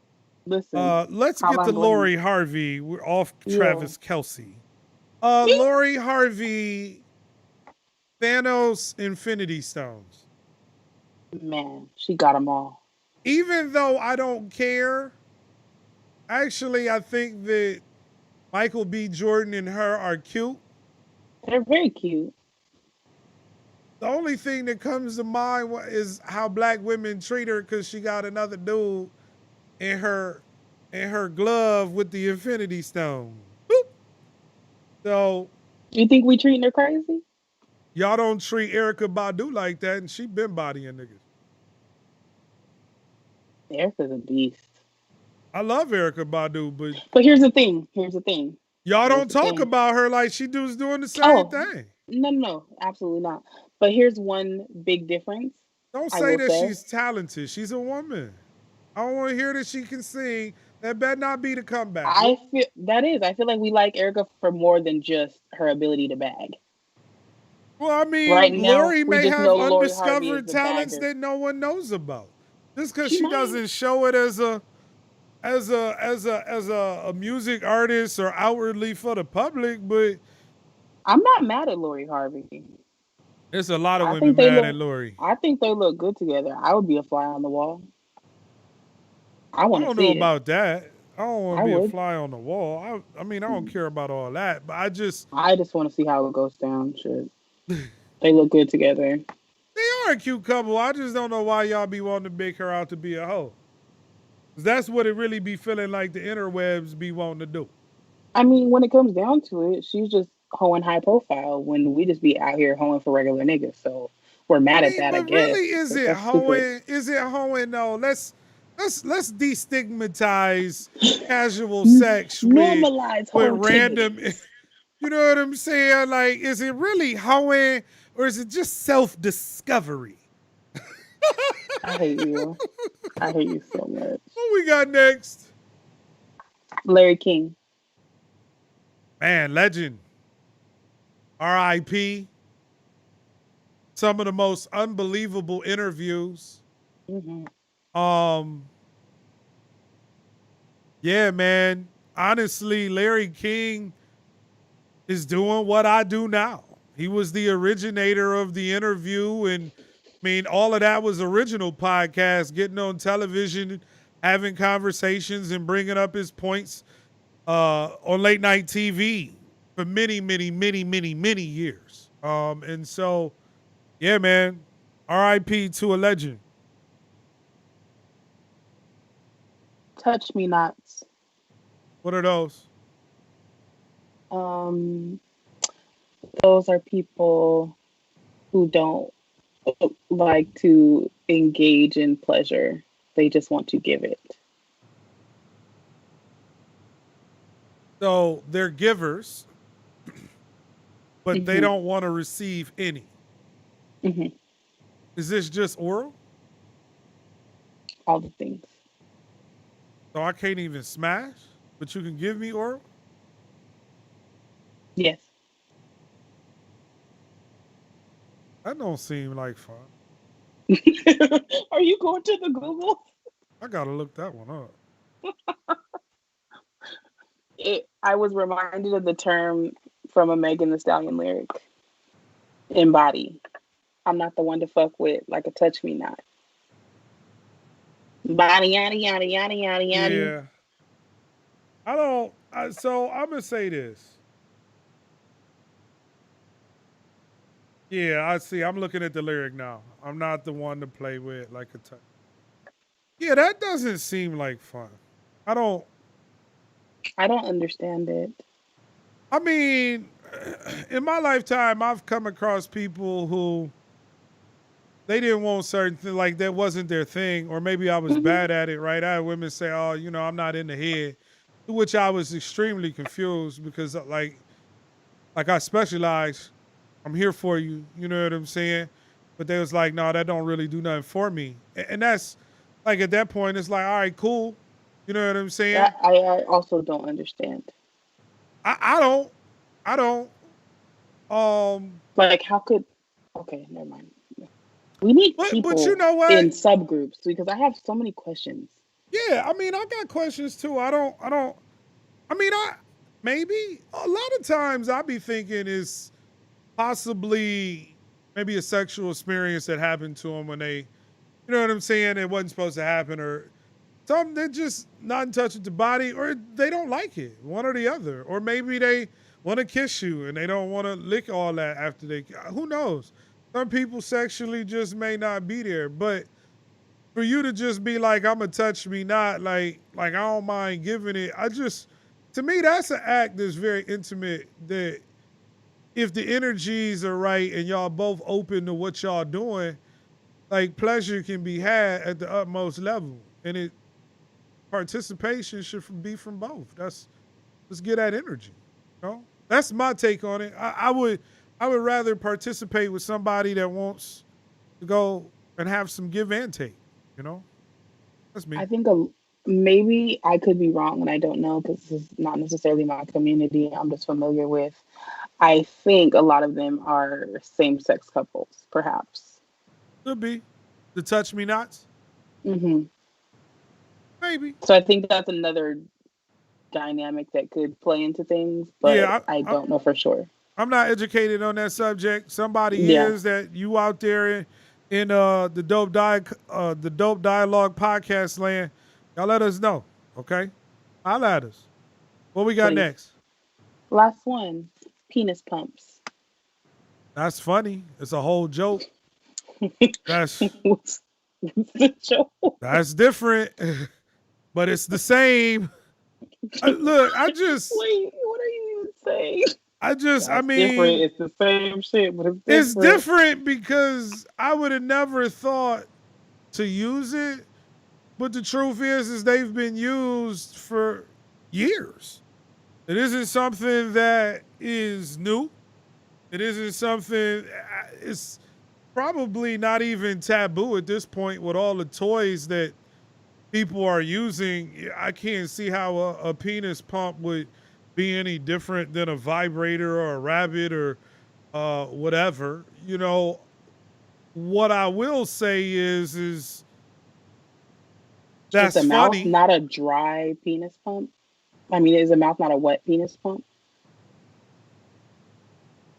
Listen, let's get to Lori Harvey. We're off Travis Kelsey. Lori Harvey, Thanos Infinity Stones. Man, she got them all. Even though I don't care, actually, I think that Michael B. Jordan and her are cute. They're very cute. The only thing that comes to mind is how black women treat her because she got another dude in her glove with the Infinity Stone. Boop. So, you think we treating her crazy? Y'all don't treat Erykah Badu like that, and she been bodying niggas. Erykah's a beast. I love Erykah Badu, but here's the thing. Y'all don't talk about her like she was doing the same thing. No, absolutely not. But here's one big difference. Don't say that she's talented. She's a woman. I don't want to hear that she can sing. That better not be the comeback. I feel like we like Erykah for more than just her ability to bag. Well, I mean, Lori may have undiscovered talents that no one knows about. Just because she doesn't show it as a music artist or outwardly for the public, but I'm not mad at Lori Harvey. There's a lot of women mad at Lori. I think they look good together. I would be a fly on the wall. I don't know about that. I don't want to be a fly on the wall. I mean, I don't care about all that, but I just want to see how it goes down. Shit. They look good together. They are a cute couple. I just don't know why y'all be wanting to make her out to be a hoe. That's what it really be feeling like the interwebs be wanting to do. I mean, when it comes down to it, she's just hoeing high profile when we just be out here hoeing for regular niggas. So we're mad at that, I guess. Really, is it hoeing? Is it hoeing? No, let's destigmatize casual sex. Normalize with random. You know what I'm saying? Like, is it really hoeing or is it just self-discovery? I hate you. I hate you so much. What we got next? Larry King. Man, legend. R.I.P. Some of the most unbelievable interviews. Mm-hmm. Yeah, man. Honestly, Larry King is doing what I do now. He was the originator of The Interview, and I mean, all of that was original podcast, getting on television, having conversations and bringing up his points on late night TV for many, many, many, many, many years. And so, yeah, man, R.I.P. to a legend. Touch Me Nots. What are those? Those are people who don't like to engage in pleasure. They just want to give it. So they're givers, but they don't want to receive any. Mm-hmm. Is this just oral? All the things. So I can't even smash, but you can give me oral? Yes. That don't seem like fun. Are you going to the Google? I gotta look that one up. I was reminded of the term from a Megan Thee Stallion lyric. in body. I'm not the one to fuck with like a touch me not. Body, yada, yada, yada, yada, yada. Yeah. I don't. So I'm gonna say this. Yeah, I see. I'm looking at the lyric now. I'm not the one to play with like a touch. Yeah, that doesn't seem like fun. I don't understand it. I mean, in my lifetime, I've come across people who they didn't want certain things, like that wasn't their thing, or maybe I was bad at it, right? I had women say, oh, I'm not in the head, to which I was extremely confused because like I specialize, I'm here for you, you know what I'm saying? But they was like, no, that don't really do nothing for me. And that's, like at that point, it's like, all right, cool. You know what I'm saying? I also don't understand. I don't. Like, how could, okay, never mind. We need people but you know what? in subgroups because I have so many questions. Yeah, I mean, I got questions too. Maybe a lot of times I be thinking is possibly maybe a sexual experience that happened to them when they, you know what I'm saying? It wasn't supposed to happen, or something they're just not in touch with the body, or they don't like it, one or the other. Or maybe they want to kiss you and they don't want to lick all that after they, who knows? Some people sexually just may not be there, but for you to just be like, I'm going to touch me not, like I don't mind giving it. To me, that's an act that's very intimate, that if the energies are right and y'all both open to what y'all doing, like pleasure can be had at the utmost level. And participation should be from both. Let's get that energy. That's my take on it. I would rather participate with somebody that wants to go and have some give and take. That's me. I think maybe I could be wrong, and I don't know because this is not necessarily my community I'm just familiar with. I think a lot of them are same-sex couples, perhaps. Could be. The touch me nots? Mm-hmm. Maybe. So I think that's another dynamic that could play into things, but yeah, I don't know for sure. I'm not educated on that subject. Somebody is that you out there in the Dope Dialogue podcast land. Y'all let us know, okay? Holla at us. What we got next? Last one, penis pumps. That's funny. It's a whole joke. That's what's the joke? That's different, but it's the same. Look, wait, what are you even saying? Different. It's the same shit, but it's different. It's different because I would have never thought to use it, but the truth is they've been used for years. It isn't something that is new. It isn't something. It's probably not even taboo at this point with all the toys that people are using. I can't see how a penis pump would be any different than a vibrator or a rabbit or whatever. What I will say is that's is a funny. Mouth not a dry penis pump? I mean, is a mouth not a wet penis pump?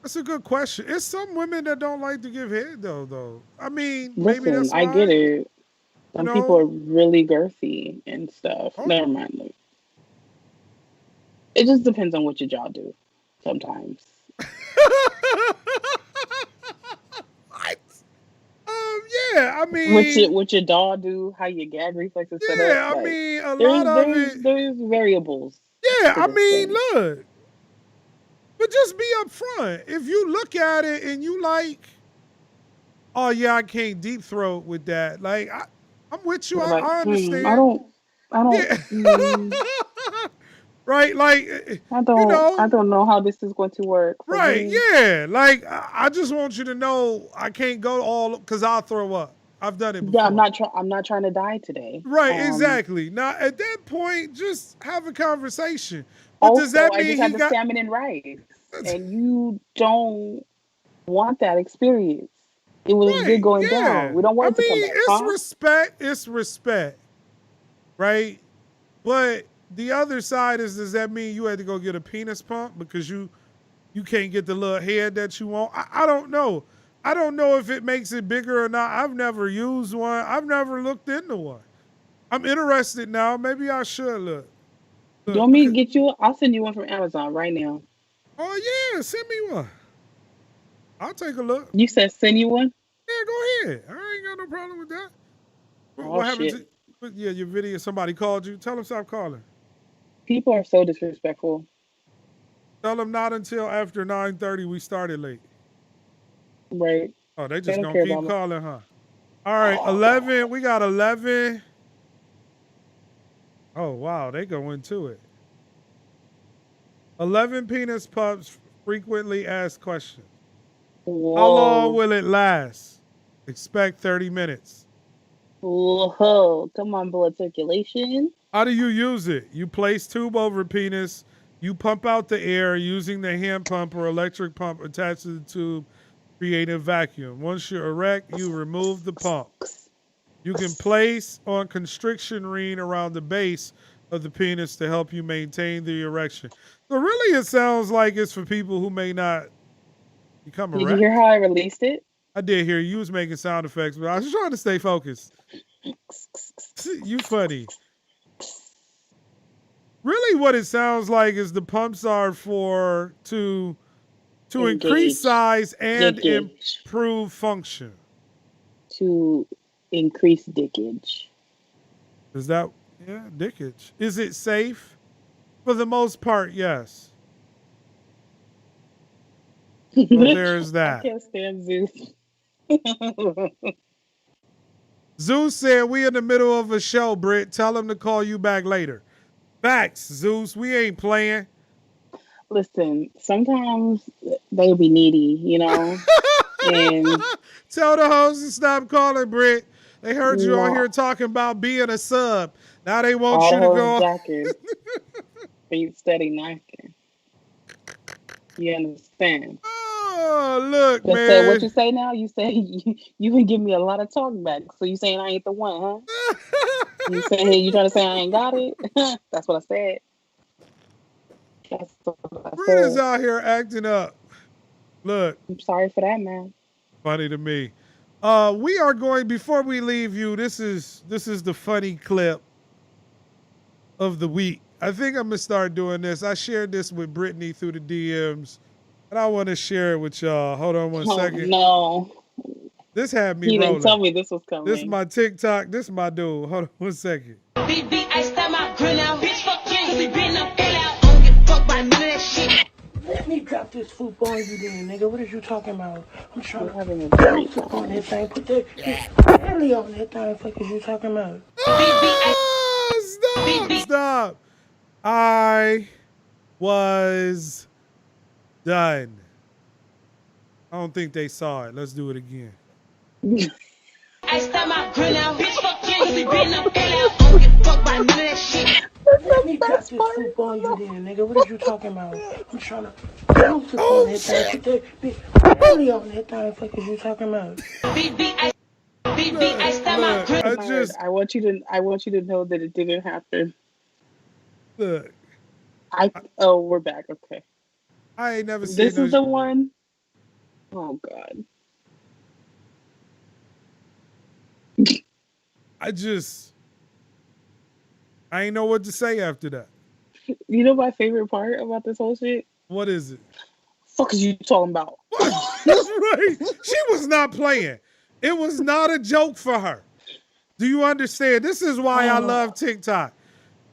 That's a good question. It's some women that don't like to give head though. I mean, listen, maybe that's why. I get it. Some people are really girthy and stuff. Oh. Never mind. It just depends on what your jaw do sometimes. What? Yeah, I mean, what your jaw do, how your gag reflexes set up. Yeah, I mean, a lot of it. There's variables. Yeah, I mean, look. But just be upfront. If you look at it and you like, oh yeah, I can't deep throat with that. Like, I'm with you. I understand. I don't. Yeah. Right, like I don't know how this is going to work. Right, yeah. Like I just want you to know I can't go all because I'll throw up. I've done it before. Yeah, I'm not trying to die today. Right, exactly. Now at that point, just have a conversation. But also, does that mean I just had the salmon and rice, and you don't want that experience? It was good going down. We don't want it to come back. It's respect, right? But the other side is, does that mean you had to go get a penis pump because you you can't get the little head that you want. I don't know. I don't know if it makes it bigger or not. I've never used one. I've never looked into one. I'm interested now. Maybe I should look. Do you want me to get you? I'll send you one from Amazon right now. Oh, yeah. Send me one. I'll take a look. You said send you one? Yeah, go ahead. I ain't got no problem with that. What happened to your video? Somebody called you. Tell them stop calling. People are so disrespectful. Tell them not until after 9:30 we started late. Right. Oh, they just gonna keep calling, huh? All right, 11. We got 11. Oh, wow, they go into it. 11 penis pups frequently asked questions. Whoa. How long will it last? Expect 30 minutes. Whoa, come on, blood circulation. How do you use it? You place tube over penis. You pump out the air using the hand pump or electric pump attached to the tube, create a vacuum. Once you're erect, you remove the pump. You can place on constriction ring around the base of the penis to help you maintain the erection. So really it sounds like it's for people who may not become erect. Did you hear how I released it? I did hear you was making sound effects, but I was trying to stay focused. You funny. Really what it sounds like is the pumps are for to increase size and improve function. To increase dickage. Is that, dickage. Is it safe? For the most part, yes. Well, there's that. I can't stand Zeus. Zeus said, we in the middle of a show, Britt. Tell him to call you back later. Facts, Zeus. We ain't playing. Listen, sometimes they be needy, you know? And tell the host to stop calling, Britt. They heard you on here talking about being a sub. Now they want you to go. Be steady knocking. You understand? Oh, look, just man. Said, what you say now? You say you can give me a lot of talk back. So you saying I ain't the one, huh? You saying, hey, you trying to say I ain't got it? That's what I said. That's what I Britt said. is out here acting up. Look. I'm sorry for that, man. Funny to me. We are going, before we leave you, this is the funny clip of the week. I think I'm going to start doing this. I shared this with Brittany through the DMs, and I want to share it with y'all. Hold on one second. No. This had me rolling. He didn't tell me this was coming. This is my TikTok. This is my dude. Hold on one second. Let me drop this football on you then, nigga. What is you talking about? I'm trying to have a foot on that thing. Put that belly on that thing. Fuck is you talking about? Stop. I was done. I don't think they saw it. Let's do it again. I start my grill out, bitch. Fuck you, been up out. Don't get fucked by none of that shit. Let me drop this football on you then, nigga. What is you talking about? I'm trying to bounce on that thing. Put that belly on that thing. Fuck is you talking about? I start my grill. I want you to know that it didn't happen. Look. We're back. Okay. I ain't never seen this. Is the one. Oh God. I ain't know what to say after that. You know my favorite part about this whole shit? What is it? Fuck is you talking about? That's right. She was not playing. It was not a joke for her. Do you understand? This is why I love TikTok.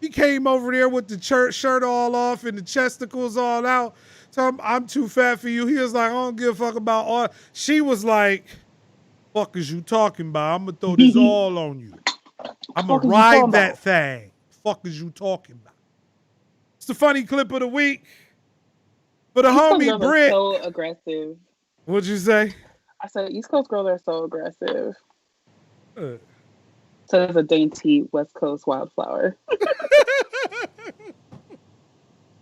He came over there with the shirt all off and the chesticles all out. So I'm too fat for you. He was like, I don't give a fuck about all. She was like, fuck is you talking about? I'm going to throw this all on you. I'm going to ride that thing. Fuck is you talking about? It's the funny clip of the week. For the homie Britt. So aggressive. What'd you say? I said East Coast girls are so aggressive. So there's a dainty West Coast wildflower.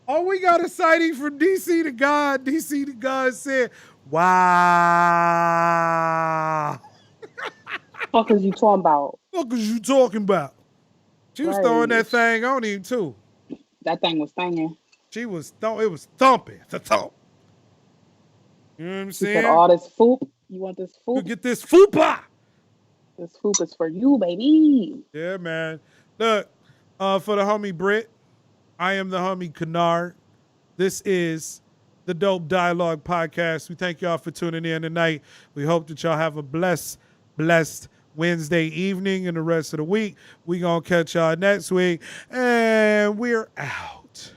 Oh, we got a sighting from DC to God. DC to God said, wow. Fuck is you talking about? Fuck is you talking about? She was throwing that thing on him too. That thing was thanging. She was it was thumping. The thump. You know what I'm He saying? said, all this foop. You want this You foop? get this fupa. This foop is for you, baby. Yeah, man. Look, for the homie Britt, I am the homie Kynard. This is the Dope Dialogue Podcast. We thank y'all for tuning in tonight. We hope that y'all have a blessed Wednesday evening and the rest of the week. We gonna catch y'all next week, and we're out.